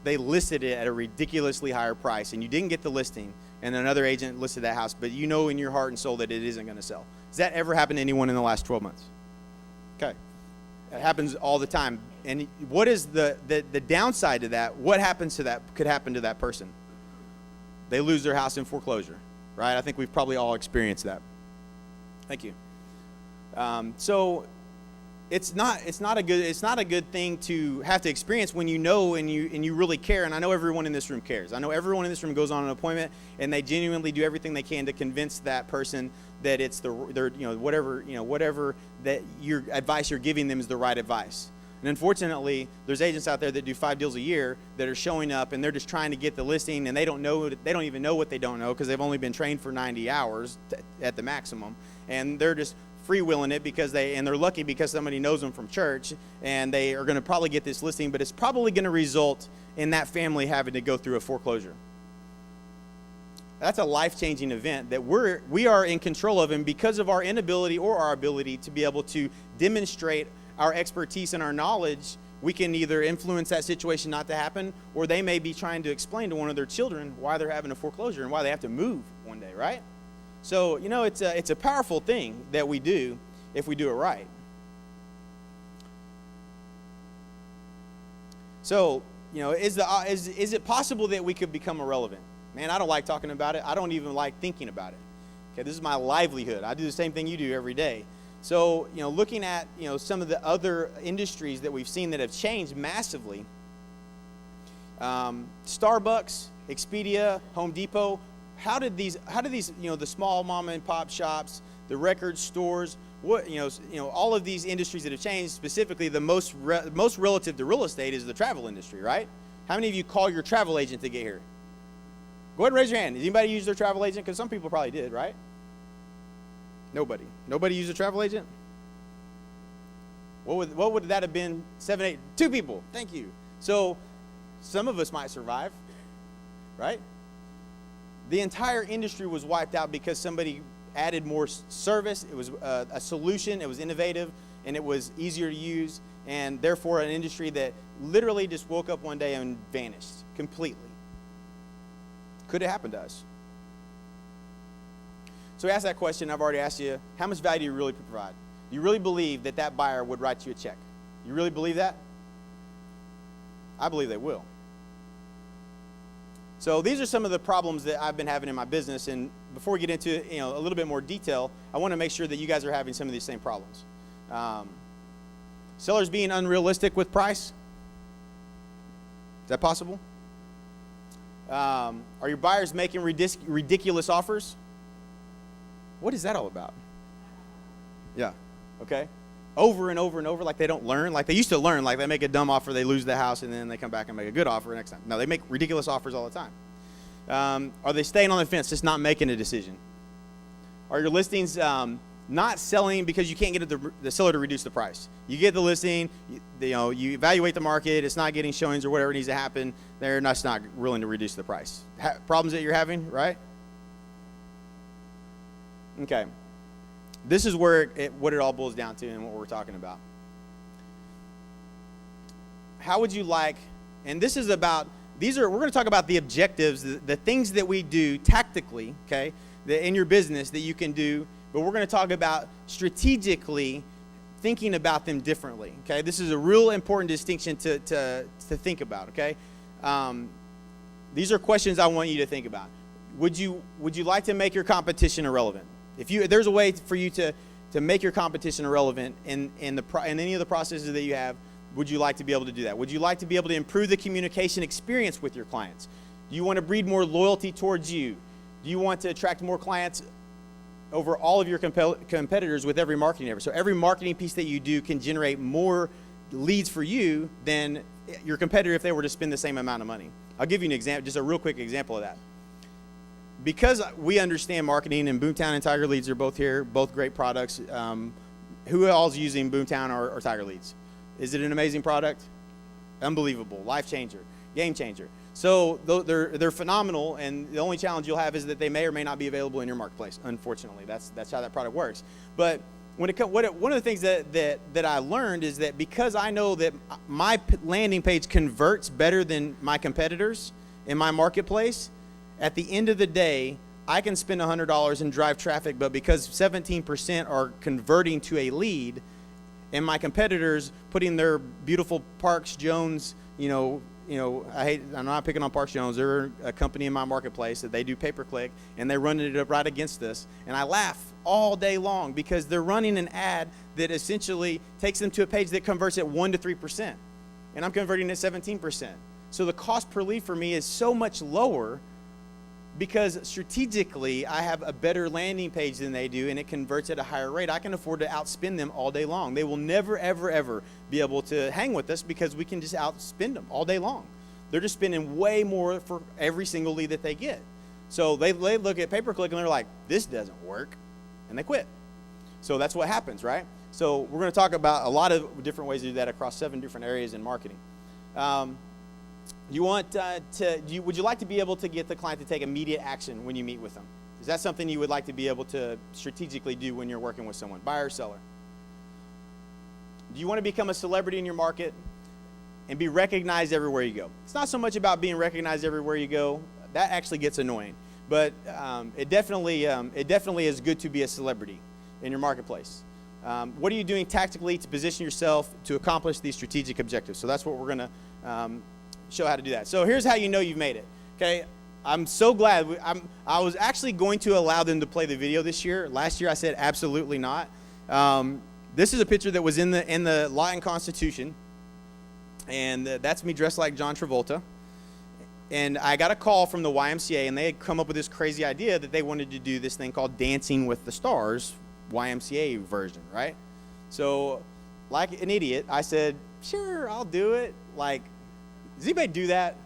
they listed it at a ridiculously higher price, and you didn't get the listing, and another agent listed that house, but you know in your heart and soul that it isn't going to sell. Does that ever happen to anyone in the last 12 months? Okay. It happens all the time. And what is the downside to that? What happens to that, could happen to that person? They lose their house in foreclosure, right? I think we've probably all experienced that. Thank you. So it's not a good thing to have to experience when you know and you really care. And I know everyone in this room cares. I know everyone in this room goes on an appointment and they genuinely do everything they can to convince that person that it's whatever that your advice you're giving them is the right advice. And unfortunately, there's agents out there that do 5 deals a year that are showing up and they're just trying to get the listing, and they don't even know what they don't know because they've only been trained for 90 hours at the maximum, and they're just freewheeling it because they're lucky because somebody knows them from church, and they are going to probably get this listing, but it's probably going to result in that family having to go through a foreclosure. That's a life-changing event that we are in control of, and because of our inability or our ability to be able to demonstrate our expertise and our knowledge, we can either influence that situation not to happen, or they may be trying to explain to one of their children why they're having a foreclosure and why they have to move one day, right? So, it's a powerful thing that we do if we do it right. So, is it possible that we could become irrelevant? Man, I don't like talking about it. I don't even like thinking about it. Okay, this is my livelihood. I do the same thing you do every day. So, looking at, some of the other industries that we've seen that have changed massively, Starbucks, Expedia, Home Depot, how did these, the small mom and pop shops, the record stores, all of these industries that have changed, specifically the most relative to real estate is the travel industry, right? How many of you call your travel agent to get here? Go ahead and raise your hand. Does anybody use their travel agent? Because some people probably did, right? Nobody. Nobody used a travel agent? What would that have been? 7, 8, 2 people. Thank you. So some of us might survive, right? The entire industry was wiped out because somebody added more service. It was a solution. It was innovative, and it was easier to use, and therefore an industry that literally just woke up one day and vanished completely. Could it happen to us? So ask that question. I've already asked you, how much value do you really provide? Do you really believe that buyer would write you a check? You really believe that? I believe they will. So these are some of the problems that I've been having in my business, and before we get into a little bit more detail, I want to make sure that you guys are having some of these same problems. Sellers being unrealistic with price. Is that possible? Are your buyers making ridiculous offers? What is that all about? Yeah, okay. Over and over and over, like they don't learn. Like they used to learn, like they make a dumb offer, they lose the house, and then they come back and make a good offer next time. No, they make ridiculous offers all the time. Are they staying on the fence, just not making a decision? Are your listings not selling because you can't get the seller to reduce the price? You get the listing, you evaluate the market, it's not getting showings or whatever needs to happen, they're not willing to reduce the price. Problems that you're having, right? Okay. This is where what it all boils down to and what we're talking about. How would you like, and this is about, we're going to talk about the objectives, the things that we do tactically, okay, in your business that you can do, but we're going to talk about strategically thinking about them differently, okay? This is a real important distinction to think about, okay? These are questions I want you to think about. Would you like to make your competition irrelevant? If there's a way for you to make your competition irrelevant in any of the processes that you have, would you like to be able to do that? Would you like to be able to improve the communication experience with your clients? Do you want to breed more loyalty towards you? Do you want to attract more clients over all of your competitors with every marketing effort. So every marketing piece that you do can generate more leads for you than your competitor if they were to spend the same amount of money. I'll give you an example, just a real quick example of that. Because we understand marketing, and Boomtown and Tiger Leads are both here, both great products. Who else is using Boomtown or Tiger Leads? Is it an amazing product? Unbelievable, life changer, game changer. So they're phenomenal, and the only challenge you'll have is that they may or may not be available in your marketplace. Unfortunately, that's how that product works. But when it comes, one of the things that I learned is that because I know that my landing page converts better than my competitors in my marketplace, at the end of the day, I can spend $100 and drive traffic, but because 17% are converting to a lead, and my competitors putting their beautiful Parks Jones, I'm not picking on Parks Jones. They're a company in my marketplace that they do pay-per-click, and they're running it up right against this. And I laugh all day long because they're running an ad that essentially takes them to a page that converts at 1 to 3%, and I'm converting at 17%. So the cost per lead for me is so much lower because strategically I have a better landing page than they do, and it converts at a higher rate. I can afford to outspend them all day long. They will never, ever, ever be able to hang with us because we can just outspend them all day long. They're just spending way more for every single lead that they get. So they look at pay-per-click and they're like, this doesn't work, and they quit. So that's what happens, right? So we're going to talk about a lot of different ways to do that across 7 different areas in marketing. Would you like to be able to get the client to take immediate action when you meet with them? Is that something you would like to be able to strategically do when you're working with someone, buyer or seller? Do you want to become a celebrity in your market and be recognized everywhere you go? It's not so much about being recognized everywhere you go. That actually gets annoying. But it definitely is good to be a celebrity in your marketplace. What are you doing tactically to position yourself to accomplish these strategic objectives? So that's what we're going to show how to do that. So here's how you know you've made it. Okay, I'm so glad. I was actually going to allow them to play the video this year. Last year I said absolutely not. This is a picture that was in the Latin Constitution, and that's me dressed like John Travolta. And I got a call from the YMCA, and they had come up with this crazy idea that they wanted to do this thing called Dancing with the Stars, YMCA version, right? So, like an idiot, I said, sure, I'll do it. Like, does anybody do that?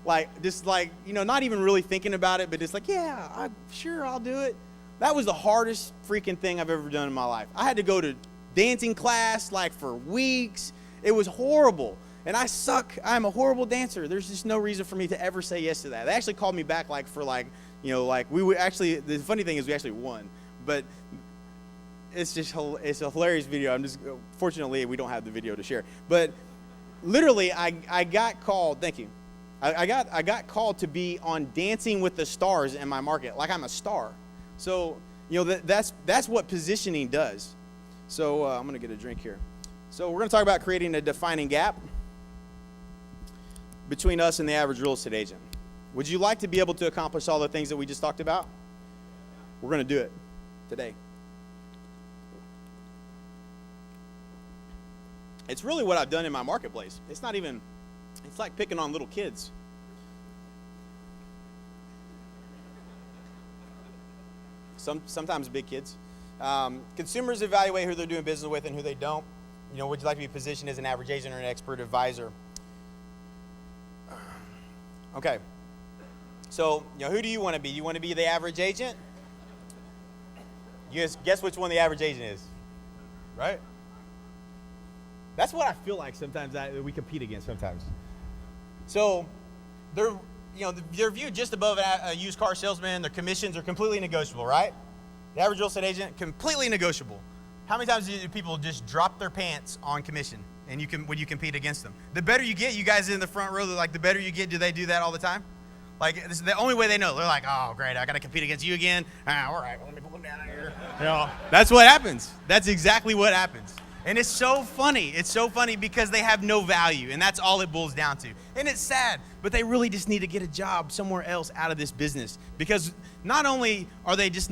Like, just like, not even really thinking about it, but just like, yeah, sure, I'll do it. That was the hardest freaking thing I've ever done in my life. I had to go to dancing class, like, for weeks. It was horrible. And I suck. I'm a horrible dancer. There's just no reason for me to ever say yes to that. They actually called me back, we would actually, the funny thing is we actually won. But it's a hilarious video. Fortunately, we don't have the video to share. But literally, I got called, thank you. I got called to be on Dancing with the Stars in my market, like I'm a star. So, that's what positioning does. So I'm going to get a drink here. So we're going to talk about creating a defining gap between us and the average real estate agent. Would you like to be able to accomplish all the things that we just talked about? We're going to do it today. It's really what I've done in my marketplace. It's like picking on little kids. Sometimes big kids. Consumers evaluate who they're doing business with and who they don't. Would you like to be positioned as an average agent or an expert advisor? Okay. So, who do you want to be? You want to be the average agent? You guess which one the average agent is, right? That's what I feel like sometimes that we compete against sometimes. So, they're viewed just above a used car salesman. Their commissions are completely negotiable, right? The average real estate agent, completely negotiable. How many times do people just drop their pants on commission and when you compete against them? The better you get, you guys in the front row, the better you get, do they do that all the time? Like, this is the only way they know. They're like, oh, great, I got to compete against you again. All right, well, let me pull them down here. That's what happens. That's exactly what happens. And it's so funny. It's so funny because they have no value, and that's all it boils down to. And it's sad, but they really just need to get a job somewhere else out of this business because not only are they just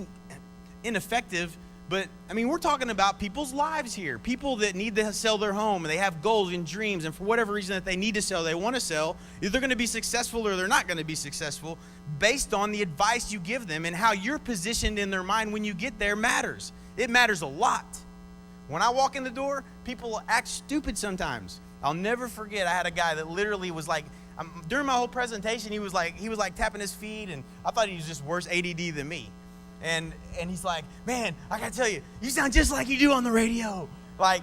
ineffective, But, I mean, we're talking about people's lives here. People that need to sell their home, and they have goals and dreams, and for whatever reason that they need to sell, they want to sell, either they're going to be successful or they're not going to be successful based on the advice you give them, and how you're positioned in their mind when you get there matters. It matters a lot. When I walk in the door, people act stupid sometimes. I'll never forget, I had a guy that literally was like, during my whole presentation, he was like tapping his feet, and I thought he was just worse ADD than me. And he's like, man, I gotta tell you, you sound just like you do on the radio. Like,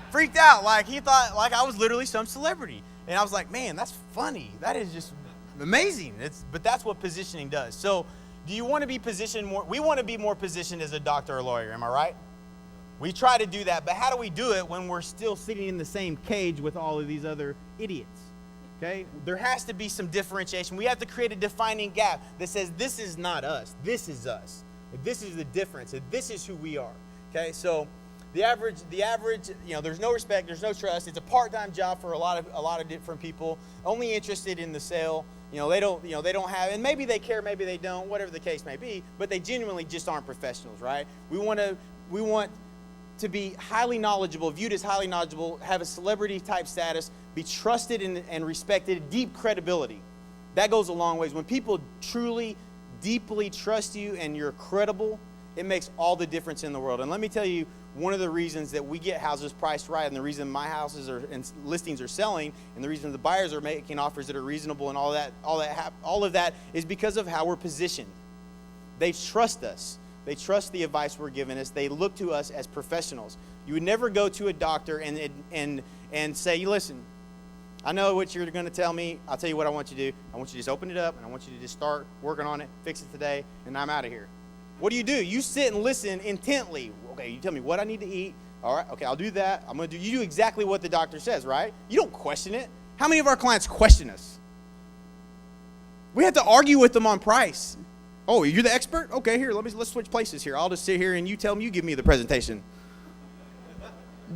freaked out. Like, he thought like I was literally some celebrity. And I was like, man, that's funny. That is just amazing. But that's what positioning does. So do you want to be positioned more? We want to be more positioned as a doctor or lawyer, am I right? We try to do that, but how do we do it when we're still sitting in the same cage with all of these other idiots? Okay? There has to be some differentiation. We have to create a defining gap that says this is not us, this is us. This is the difference, and this is who we are. Okay? So the average, there's no respect, there's no trust. It's a part-time job for a lot of different people, only interested in the sale. They don't have, and maybe they care, maybe they don't, whatever the case may be, but they genuinely just aren't professionals, right? We want to be highly knowledgeable, viewed as highly knowledgeable, have a celebrity type status, be trusted and respected, deep credibility. That goes a long ways. When people truly, deeply trust you and you're credible, it makes all the difference in the world. And let me tell you, one of the reasons that we get houses priced right, and the reason my houses and listings are selling, and the reason the buyers are making offers that are reasonable and all of that is because of how we're positioned. They trust us. They trust the advice we're giving us. They look to us as professionals. You would never go to a doctor and say, listen, I know what you're going to tell me. I'll tell you what I want you to do. I want you to just open it up, and I want you to just start working on it, fix it today, and I'm out of here. What do? You sit and listen intently. Okay, you tell me what I need to eat. All right, okay, I'll do that. You do exactly what the doctor says, right? You don't question it. How many of our clients question us? We have to argue with them on price. Oh, you're the expert? Okay, here, let's switch places here. I'll just sit here and you tell them, you give me the presentation.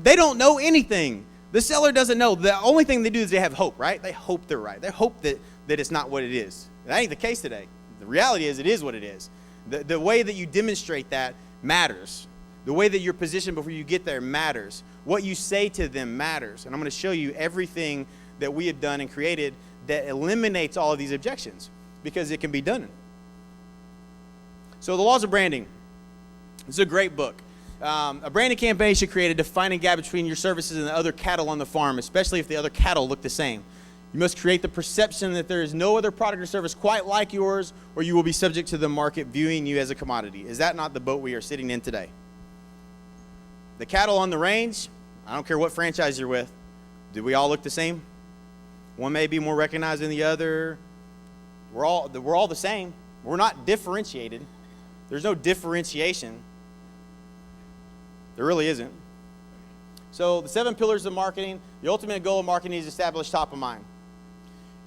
They don't know anything. The seller doesn't know. The only thing they do is they have hope, right? They hope they're right. They hope that it's not what it is. That ain't the case today. The reality is it is what it is. The way that you demonstrate that matters. The way that you're positioned before you get there matters. What you say to them matters. And I'm going to show you everything that we have done and created that eliminates all of these objections because it can be done. So the laws of branding. This is a great book. A branding campaign should create a defining gap between your services and the other cattle on the farm, especially if the other cattle look the same. You must create the perception that there is no other product or service quite like yours, or you will be subject to the market viewing you as a commodity. Is that not the boat we are sitting in today? The cattle on the range, I don't care what franchise you're with, do we all look the same? One may be more recognized than the other. We're all the same. We're not differentiated. There's no differentiation. There really isn't. So the 7 pillars of marketing, the ultimate goal of marketing is established top of mind.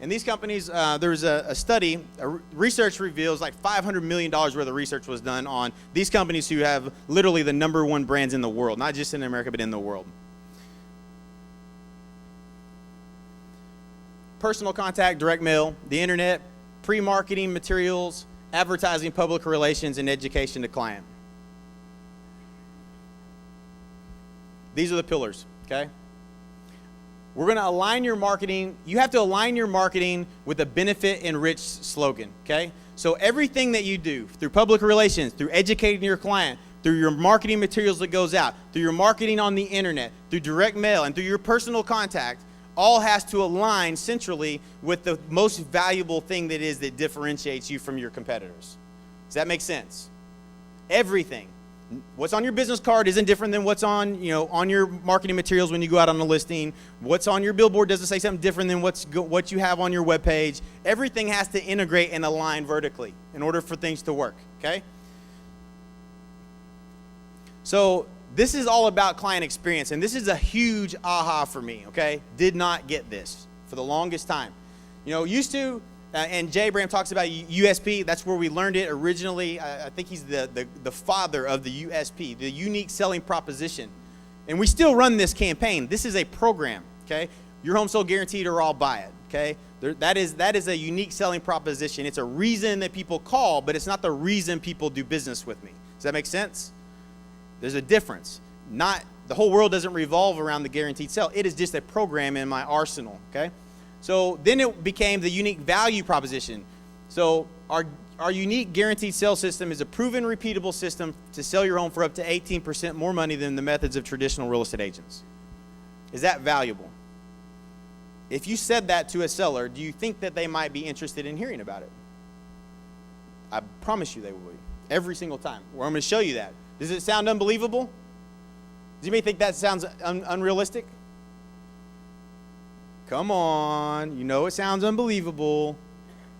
And these companies, there's a study, research reveals like $500 million worth of research was done on these companies who have literally the #1 brands in the world, not just in America, but in the world. Personal contact, direct mail, the internet, pre-marketing materials, advertising, public relations, and education to client. These are the pillars, okay? We're going to align your marketing. You have to align your marketing with a benefit-enriched slogan, okay? So everything that you do, through public relations, through educating your client, through your marketing materials that goes out, through your marketing on the internet, through direct mail, and through your personal contact, all has to align centrally with the most valuable thing that differentiates you from your competitors. Does that make sense? Everything. What's on your business card isn't different than what's on your marketing materials when you go out on a listing. What's on your billboard doesn't say something different than what you have on your webpage. Everything has to integrate and align vertically in order for things to work, okay? So this is all about client experience, and this is a huge aha for me, okay? Did not get this for the longest time. Used to, and Jay Abraham talks about USP. That's where we learned it originally. I think he's the father of the USP, the unique selling proposition. And we still run this campaign. This is a program, okay? Your home sold guaranteed or I'll buy it, okay? That is a unique selling proposition. It's a reason that people call, but it's not the reason people do business with me. Does that make sense? There's a difference. Not the whole world doesn't revolve around the guaranteed sale. It is just a program in my arsenal, okay? So then it became the unique value proposition. So our unique guaranteed sale system is a proven, repeatable system to sell your home for up to 18% more money than the methods of traditional real estate agents. Is that valuable? If you said that to a seller, do you think that they might be interested in hearing about it? I promise you they will be. Every single time. Where I'm going to show you that. Does it sound unbelievable? Does anybody think that sounds unrealistic? Come on. You know it sounds unbelievable.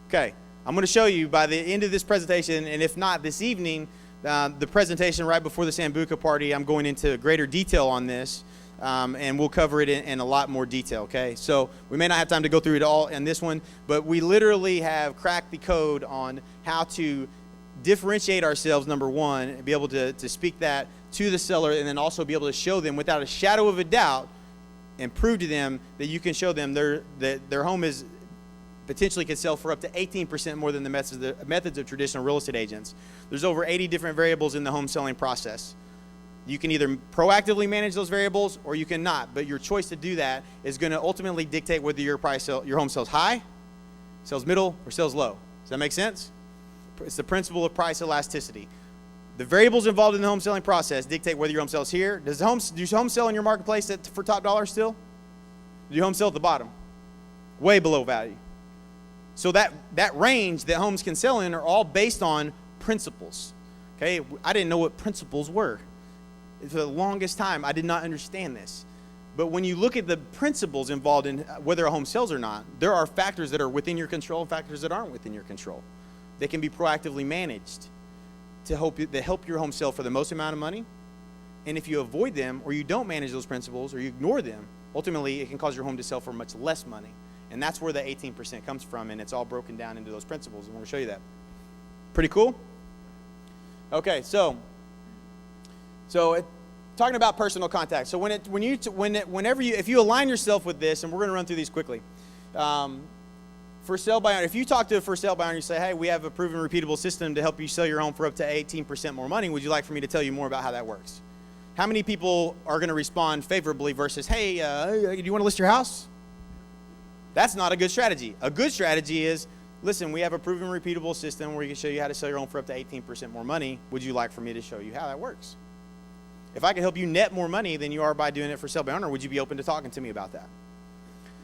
Okay. I'm going to show you by the end of this presentation, and if not this evening, the presentation right before the Sambuca party, I'm going into greater detail on this, and we'll cover it in a lot more detail, okay? So we may not have time to go through it all in this one, but we literally have cracked the code on how to differentiate ourselves, number one, and be able to speak that to the seller, and then also be able to show them without a shadow of a doubt and prove to them that you can show them that their home is potentially could sell for up to 18% more than the methods of traditional real estate agents. There's over 80 different variables in the home selling process. You can either proactively manage those variables or you cannot, but your choice to do that is going to ultimately dictate whether your home sells high, sells middle, or sells low. Does that make sense? It's the principle of price elasticity. The variables involved in the home selling process dictate whether your home sells here. Do homes sell in your marketplace for top dollar still? Do your home sell at the bottom? Way below value. So that range that homes can sell in are all based on principles. Okay, I didn't know what principles were. For the longest time, I did not understand this. But when you look at the principles involved in whether a home sells or not, there are factors that are within your control and factors that aren't within your control. They can be proactively managed to help your home sell for the most amount of money. And if you avoid them or you don't manage those principles or you ignore them, ultimately it can cause your home to sell for much less money. And that's where the 18% comes from, and it's all broken down into those principles, and we're going to show you that. Pretty cool? Okay, so talking about personal contact. So if you align yourself with this, and we're going to run through these quickly. For sale by owner, if you talk to a for sale by owner, you say, hey, we have a proven, repeatable system to help you sell your home for up to 18% more money. Would you like for me to tell you more about how that works? How many people are going to respond favorably versus, hey, do you want to list your house? That's not a good strategy. A good strategy is, listen, we have a proven, repeatable system where we can show you how to sell your home for up to 18% more money. Would you like for me to show you how that works? If I can help you net more money than you are by doing it for sale by owner, would you be open to talking to me about that?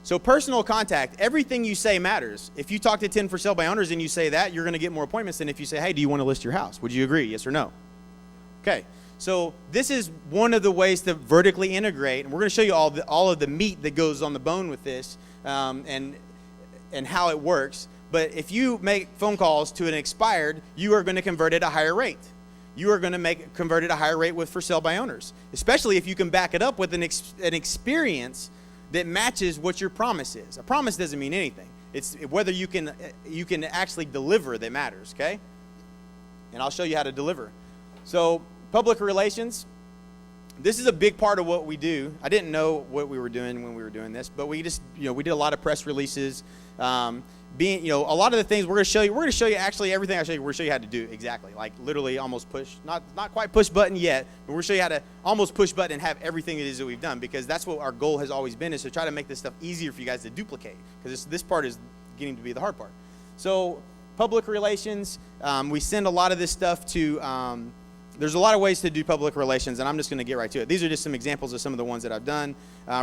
So personal contact, everything you say matters. If you talk to 10 for sale by owners and you say that, you're going to get more appointments than if you say, hey, do you want to list your house? Would you agree? Yes or no? Okay. So this is one of the ways to vertically integrate, and we're going to show you all of the meat that goes on the bone with this. And how it works. But if you make phone calls to an expired, you are going to convert at a higher rate. You are going to convert at a higher rate with for sale by owners, especially if you can back it up with an experience that matches what your promise is. A promise doesn't mean anything. It's whether you can actually deliver that matters, okay? And I'll show you how to deliver. So public relations. This is a big part of what we do. I didn't know what we were doing when we were doing this, but we just, we did a lot of press releases. A lot of the things we're going to show you actually everything I show you, we're going to show you how to do exactly. Like literally almost push, not quite push button yet, but we're going to show you how to almost push button and have everything it is that we've done, because that's what our goal has always been, is to try to make this stuff easier for you guys to duplicate, because this part is getting to be the hard part. So public relations, we send a lot of this stuff to, there's a lot of ways to do public relations, and I'm just going to get right to it. These are just some examples of some of the ones that I've done.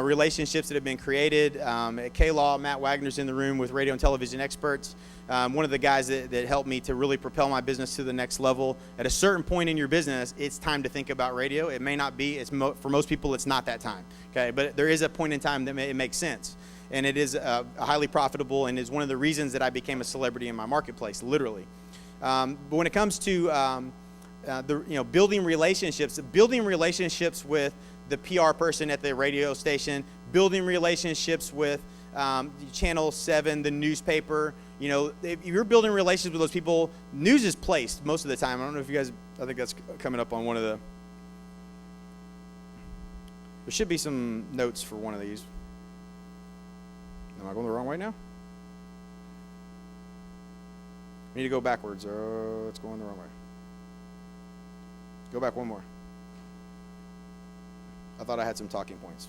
Relationships that have been created. At K-Law, Matt Wagner's in the room with radio and television experts. One of the guys that helped me to really propel my business to the next level. At a certain point in your business, it's time to think about radio. It may not be. For most people, it's not that time. Okay, but there is a point in time that it makes sense. And it is highly profitable, and is one of the reasons that I became a celebrity in my marketplace, literally. But when it comes to building relationships with the PR person at the radio station, building relationships with Channel 7, the newspaper. If you're building relationships with those people, news is placed most of the time. I don't know if you guys, I think that's coming up on one of the, there should be some notes for one of these. Am I going the wrong way now? I need to go backwards. It's going the wrong way. Go back one more. I thought I had some talking points.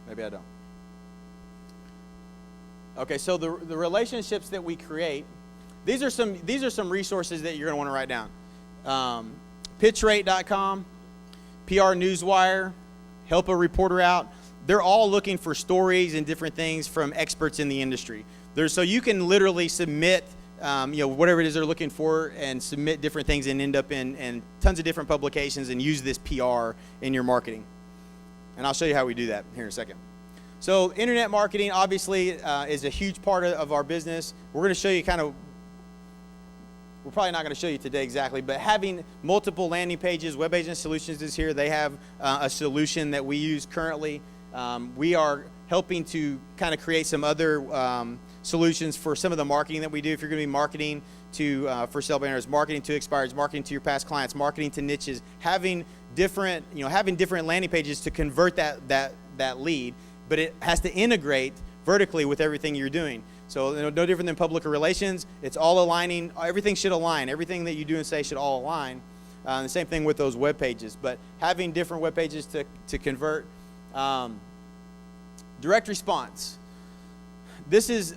Maybe I don't. Okay, so the relationships that we create, these are some resources that you're going to want to write down. Pitchrate.com, PR Newswire, Help a Reporter Out. They're all looking for stories and different things from experts in the industry. So you can literally submit, whatever it is they're looking for, and submit different things and end up in tons of different publications and use this PR in your marketing. And I'll show you how we do that here in a second. So internet marketing obviously is a huge part of our business. We're going to show you we're probably not going to show you today exactly, but having multiple landing pages, Web Agent Solutions is here. They have a solution that we use currently. We are helping to kind of create some other solutions for some of the marketing that we do. If you're going to be marketing to for sale banners, marketing to expireds, marketing to your past clients, marketing to niches, having different landing pages to convert that lead, but it has to integrate vertically with everything you're doing. So no different than public relations. It's all aligning. Everything should align. Everything that you do and say should all align. The same thing with those web pages. But having different web pages to convert. Direct response. This is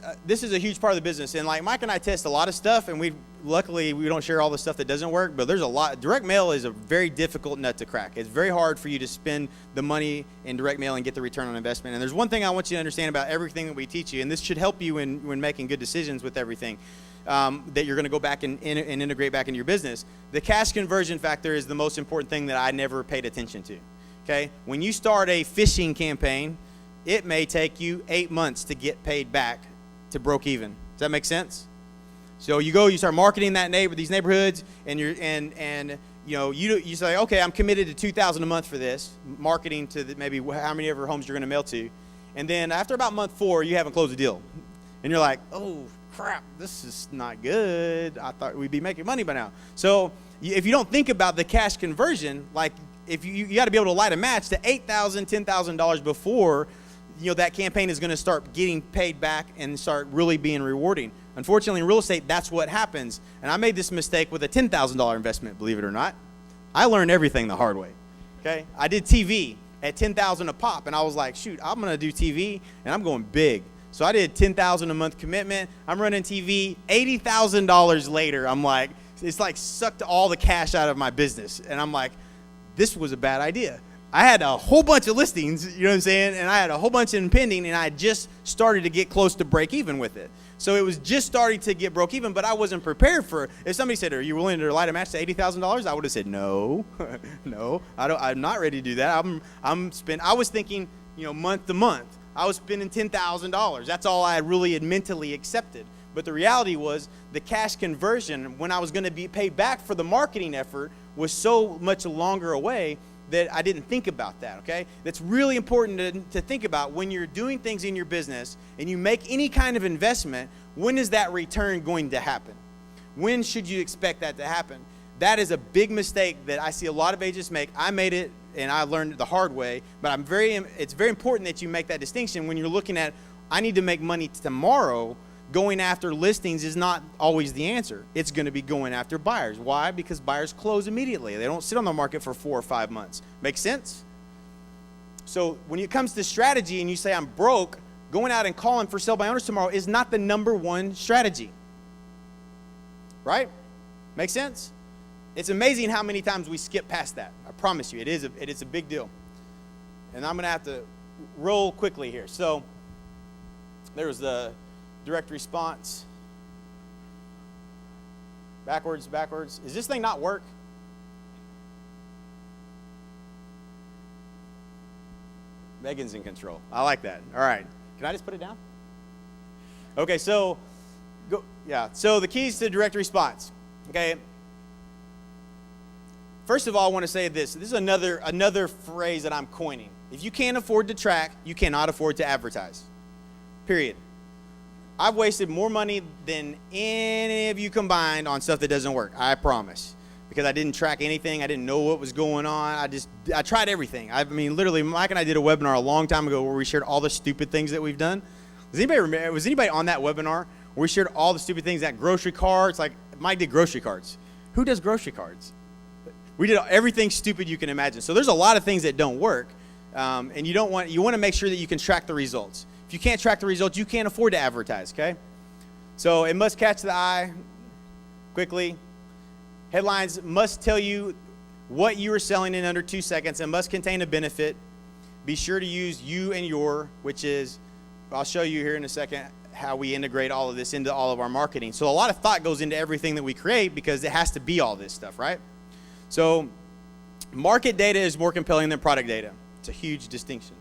a huge part of the business. And like Mike and I test a lot of stuff, and luckily we don't share all the stuff that doesn't work, but there's a lot. Direct mail is a very difficult nut to crack. It's very hard for you to spend the money in direct mail and get the return on investment. And there's one thing I want you to understand about everything that we teach you, and this should help you when making good decisions with everything that you're going to go back and integrate back into your business. The cash conversion factor is the most important thing that I never paid attention to. Okay, when you start a phishing campaign, it may take you 8 months to get paid back to broke even. Does that make sense? So you start marketing these neighborhoods, and you say, okay, I'm committed to $2,000 a month for this, marketing to maybe how many ever homes you're going to mail to, and then after about month 4, you haven't closed a deal, and you're like, oh crap, this is not good. I thought we'd be making money by now. So if you don't think about the cash conversion, like if you got to be able to light a match to $8,000, $10,000 before that campaign is going to start getting paid back and start really being rewarding. Unfortunately, in real estate, that's what happens. And I made this mistake with a $10,000 investment, believe it or not. I learned everything the hard way. Okay, I did TV at $10,000 a pop, and I was like, shoot, I'm going to do TV, and I'm going big. So I did $10,000 a month commitment. I'm running TV. $80,000 later, I'm like, it's like sucked all the cash out of my business, and I'm like, this was a bad idea. I had a whole bunch of listings, you know what I'm saying, and I had a whole bunch in pending, and I just started to get close to break even with it. So it was just starting to get broke even, but I wasn't prepared for it. If somebody said, are you willing to light a match to $80,000? I would have said, no, no, I'm not ready to do that. I was thinking, month to month. I was spending $10,000. That's all I really had mentally accepted. But the reality was the cash conversion, when I was going to be paid back for the marketing effort, was so much longer away that I didn't think about that, okay? That's really important to think about when you're doing things in your business and you make any kind of investment. When is that return going to happen? When should you expect that to happen? That is a big mistake that I see a lot of agents make. I made it, and I learned it the hard way, but it's very important that you make that distinction when you're looking at, I need to make money tomorrow. Going after listings is not always the answer. It's going to be going after buyers. Why? Because buyers close immediately. They don't sit on the market for 4 or 5 months. Make sense? So when it comes to strategy and you say I'm broke, going out and calling for sale by owners tomorrow is not the number one strategy. Right? Make sense? It's amazing how many times we skip past that. I promise you, it is a big deal. And I'm going to have to roll quickly here. So there was the direct response. Backwards. Is this thing not work? Megan's in control. I like that. All right. Can I just put it down? Okay, so So the keys to direct response. Okay. First of all, I want to say this. This is another phrase that I'm coining. If you can't afford to track, you cannot afford to advertise. Period. I've wasted more money than any of you combined on stuff that doesn't work. I promise. Because I didn't track anything. I didn't know what was going on. I tried everything. I mean, literally, Mike and I did a webinar a long time ago where we shared all the stupid things that we've done. Was anybody on that webinar where we shared all the stupid things, that grocery cards? Like, Mike did grocery cards. Who does grocery cards? We did everything stupid you can imagine. So there's a lot of things that don't work, and you want to make sure that you can track the results. If you can't track the results, you can't afford to advertise, okay? So it must catch the eye quickly. Headlines must tell you what you are selling in under 2 seconds and must contain a benefit. Be sure to use you and your, which is, I'll show you here in a second how we integrate all of this into all of our marketing. So a lot of thought goes into everything that we create because it has to be all this stuff, right? So market data is more compelling than product data. It's a huge distinction.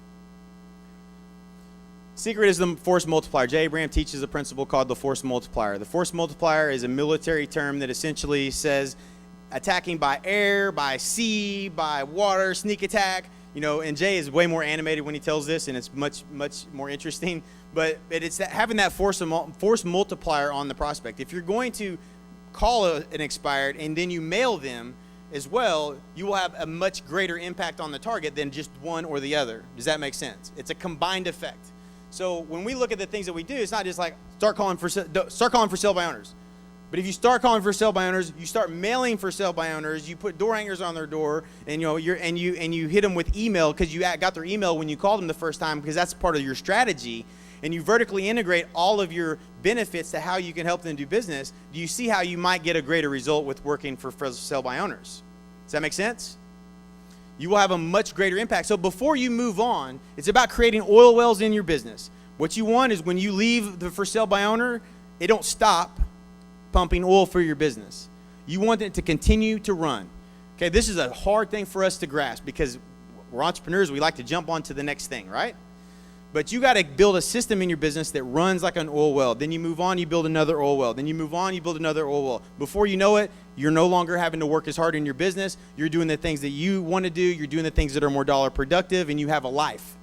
Secret is the force multiplier. J. Abraham teaches a principle called the force multiplier. The force multiplier is a military term that essentially says attacking by air, by sea, by water, sneak attack. And Jay is way more animated when he tells this, and it's much more interesting. But it's having that force multiplier on the prospect. If you're going to call an expired and then you mail them as well, you will have a much greater impact on the target than just one or the other. Does that make sense? It's a combined effect. So when we look at the things that we do, it's not just like start calling for sale by owners. But if you start calling for sale by owners, you start mailing for sale by owners, you put door hangers on their door, and you hit them with email because you got their email when you called them the first time because that's part of your strategy, and you vertically integrate all of your benefits to how you can help them do business. Do you see how you might get a greater result with working for sale by owners? Does that make sense? You will have a much greater impact. So before you move on, it's about creating oil wells in your business. What you want is when you leave the for sale by owner, it don't stop pumping oil for your business. You want it to continue to run. Okay, this is a hard thing for us to grasp because we're entrepreneurs. We like to jump on to the next thing, right? But you got to build a system in your business that runs like an oil well. Then you move on, you build another oil well. Then you move on, you build another oil well. Before you know it, you're no longer having to work as hard in your business. You're doing the things that you want to do. You're doing the things that are more dollar productive, and you have a life.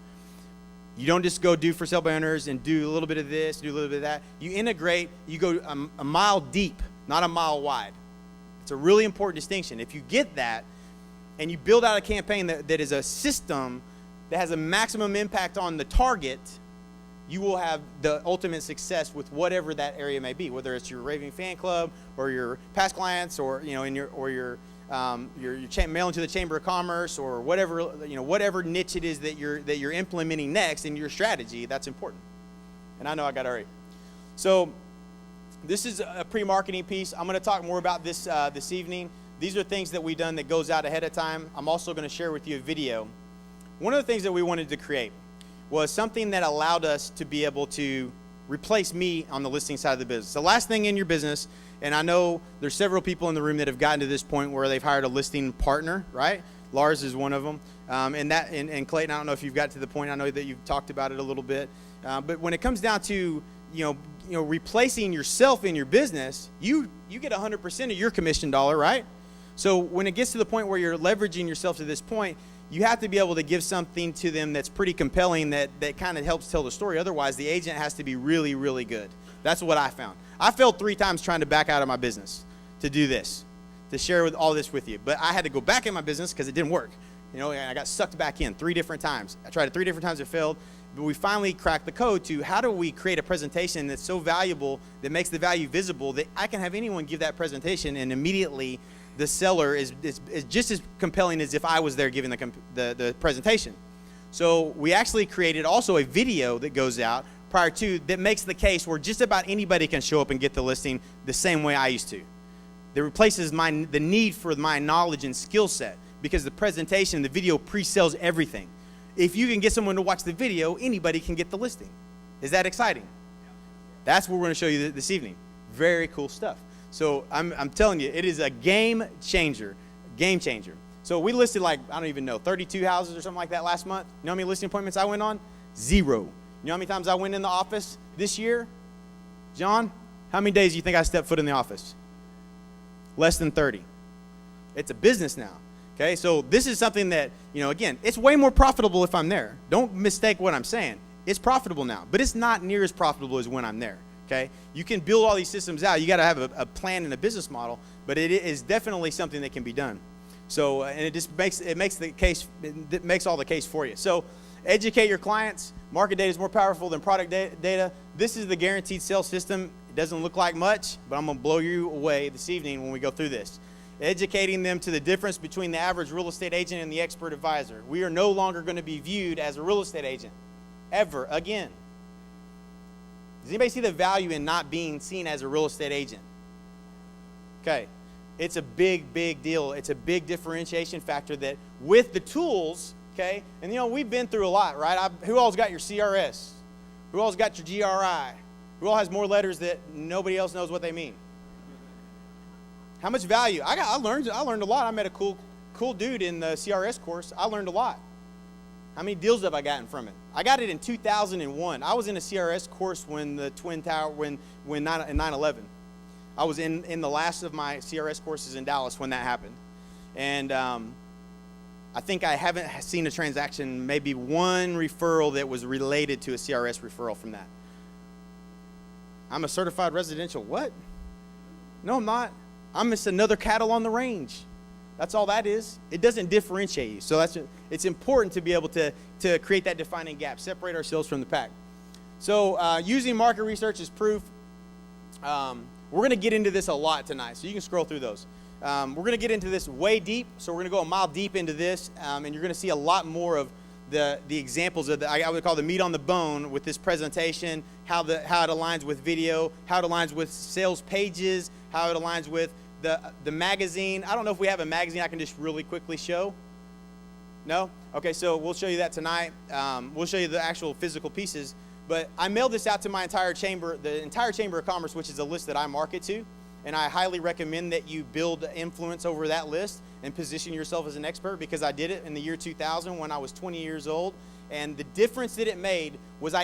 You don't just go do for sale by owners and do a little bit of this, do a little bit of that. You integrate, you go a mile deep, not a mile wide. It's a really important distinction. If you get that and you build out a campaign that is a system that has a maximum impact on the target, you will have the ultimate success with whatever that area may be, whether it's your raving fan club or your past clients or your mailing to the Chamber of Commerce or whatever niche it is that you're implementing next in your strategy. That's important. And I know I got to hurry. So this is a pre-marketing piece. I'm going to talk more about this this evening. These are things that we've done that goes out ahead of time. I'm also going to share with you a video. One of the things that we wanted to create was something that allowed us to be able to replace me on the listing side of the business. The last thing in your business, and I know there's several people in the room that have gotten to this point where they've hired a listing partner, right? Lars is one of them. And Clayton, I don't know if you've got to the point. I know that you've talked about it a little bit. But when it comes down to replacing yourself in your business, you get 100% of your commission dollar, right? So when it gets to the point where you're leveraging yourself to this point, you have to be able to give something to them that's pretty compelling that kind of helps tell the story. Otherwise, the agent has to be really, really good. That's what I found. I failed 3 times trying to back out of my business to do this, to share all this with you. But I had to go back in my business because it didn't work. And I got sucked back in 3 different times. I tried it 3 different times, it failed. But we finally cracked the code to how do we create a presentation that's so valuable, that makes the value visible, that I can have anyone give that presentation and immediately the seller is just as compelling as if I was there giving the presentation. So we actually created also a video that goes out prior to that makes the case where just about anybody can show up and get the listing the same way I used to. That replaces the need for my knowledge and skill set because the presentation, the video pre-sells everything. If you can get someone to watch the video, anybody can get the listing. Is that exciting? That's what we're going to show you this evening. Very cool stuff. So I'm telling you, it is a game changer. So we listed I don't even know, 32 houses or something like that last month. You know how many listing appointments I went on? 0. You know how many times I went in the office this year? John, how many days do you think I stepped foot in the office? Less than 30. It's a business now. Okay, so this is something that, again, it's way more profitable if I'm there. Don't mistake what I'm saying. It's profitable now, but it's not near as profitable as when I'm there. Okay, you can build all these systems out. You got to have a plan and a business model, but it is definitely something that can be done. So, and it just makes all the case for you. So, educate your clients. Market data is more powerful than product data. This is the guaranteed sales system. It doesn't look like much, but I'm going to blow you away this evening when we go through this. educating them to the difference between the average real estate agent and the expert advisor. We are no longer going to be viewed as a real estate agent ever again. Does anybody see the value in not being seen as a real estate agent? Okay. It's a big, big deal. It's a big differentiation factor that with the tools, okay, and we've been through a lot, right? Who all's got your CRS? Who all's got your GRI? Who all has more letters that nobody else knows what they mean? How much value? I learned a lot. I met a cool dude in the CRS course. I learned a lot. How many deals have I gotten from it? I got it in 2001. I was in a CRS course when the Twin Tower, when 9/11. I was in the last of my CRS courses in Dallas when that happened. And I think I haven't seen a transaction, maybe one referral that was related to a CRS referral from that. I'm a certified residential. What? No, I'm not. I'm just another cattle on the range. That's all that is. It doesn't differentiate you. So it's important to be able to create that defining gap, separate ourselves from the pack. So using market research as proof, we're going to get into this a lot tonight, so you can scroll through those. We're going to get into this way deep, so we're going to go a mile deep into this, and you're going to see a lot more of the examples of I would call the meat on the bone with this presentation, how it aligns with video, how it aligns with sales pages, how it aligns with the magazine. I don't know if we have a magazine I can just really quickly show. No? Okay, so we'll show you that tonight. We'll show you the actual physical pieces. But I mailed this out to my entire chamber, the entire Chamber of Commerce, which is a list that I market to. And I highly recommend that you build influence over that list and position yourself as an expert, because I did it in the year 2000 when I was 20 years old. And the difference that it made was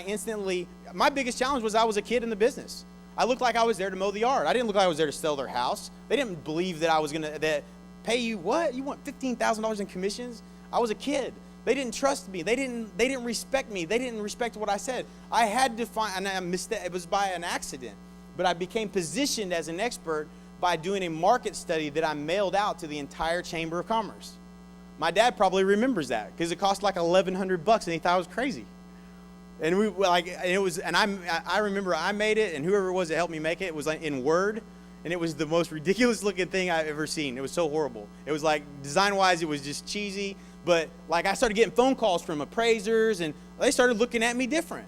my biggest challenge was I was a kid in the business. I looked like I was there to mow the yard. I didn't look like I was there to sell their house. They didn't believe that I was going to pay you what? You want $15,000 in commissions? I was a kid. They didn't trust me. They didn't respect me. They didn't respect what I said. I had to find, and I missed it. It was by an accident. But I became positioned as an expert by doing a market study that I mailed out to the entire Chamber of Commerce. My dad probably remembers that because it cost like $1,100 and he thought I was crazy. And I remember I made it, and whoever it was that helped me make it was like in Word, and it was the most ridiculous looking thing I've ever seen. It was so horrible. It was like design-wise, it was just cheesy. But like I started getting phone calls from appraisers, and they started looking at me different.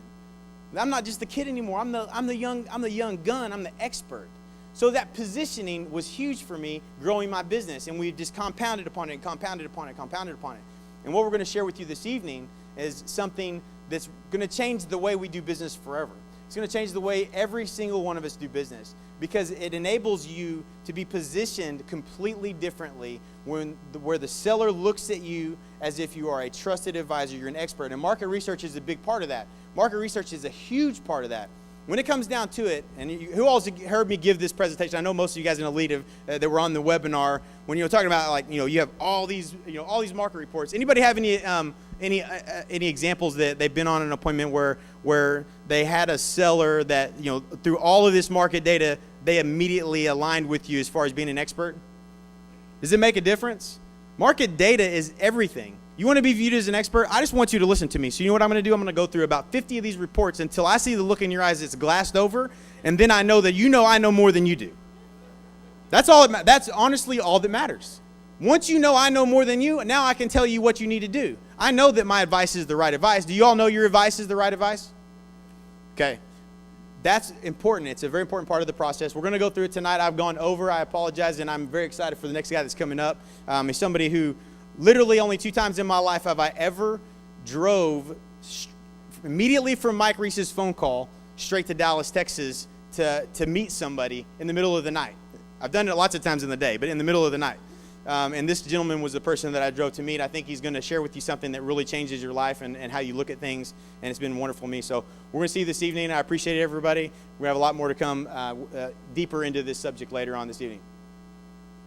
I'm not just the kid anymore. I'm the young gun. I'm the expert. So that positioning was huge for me growing my business, and we just compounded upon it, compounded upon it, compounded upon it. And what we're going to share with you this evening is something that's going to change the way we do business forever. It's going to change the way every single one of us do business, because it enables you to be positioned completely differently where the seller looks at you as if you are a trusted advisor, you're an expert. And market research is a big part of that. Market research is a huge part of that. When it comes down to it, and who all's heard me give this presentation? I know most of you guys in the lead that were on the webinar when talking about you have all these market reports. Anybody have any examples that they've been on an appointment where they had a seller that through all of this market data they immediately aligned with you as far as being an expert? Does it make a difference? Market data is everything. You want to be viewed as an expert? I just want you to listen to me. So you know what I'm going to do? I'm going to go through about 50 of these reports until I see the look in your eyes that's glassed over, and then I know that I know more than you do. That's all. That's honestly all that matters. Once you know I know more than you, now I can tell you what you need to do. I know that my advice is the right advice. Do you all know your advice is the right advice? Okay. That's important. It's a very important part of the process. We're going to go through it tonight. I've gone over. I apologize, and I'm very excited for the next guy that's coming up. He's somebody who literally only 2 times in my life have I ever drove immediately from Mike Reese's phone call straight to Dallas, Texas to meet somebody in the middle of the night. I've done it lots of times in the day, but in the middle of the night. And this gentleman was the person that I drove to meet. I think he's going to share with you something that really changes your life and how you look at things, and it's been wonderful for me. So we're going to see you this evening. I appreciate everybody. We have a lot more to come deeper into this subject later on this evening.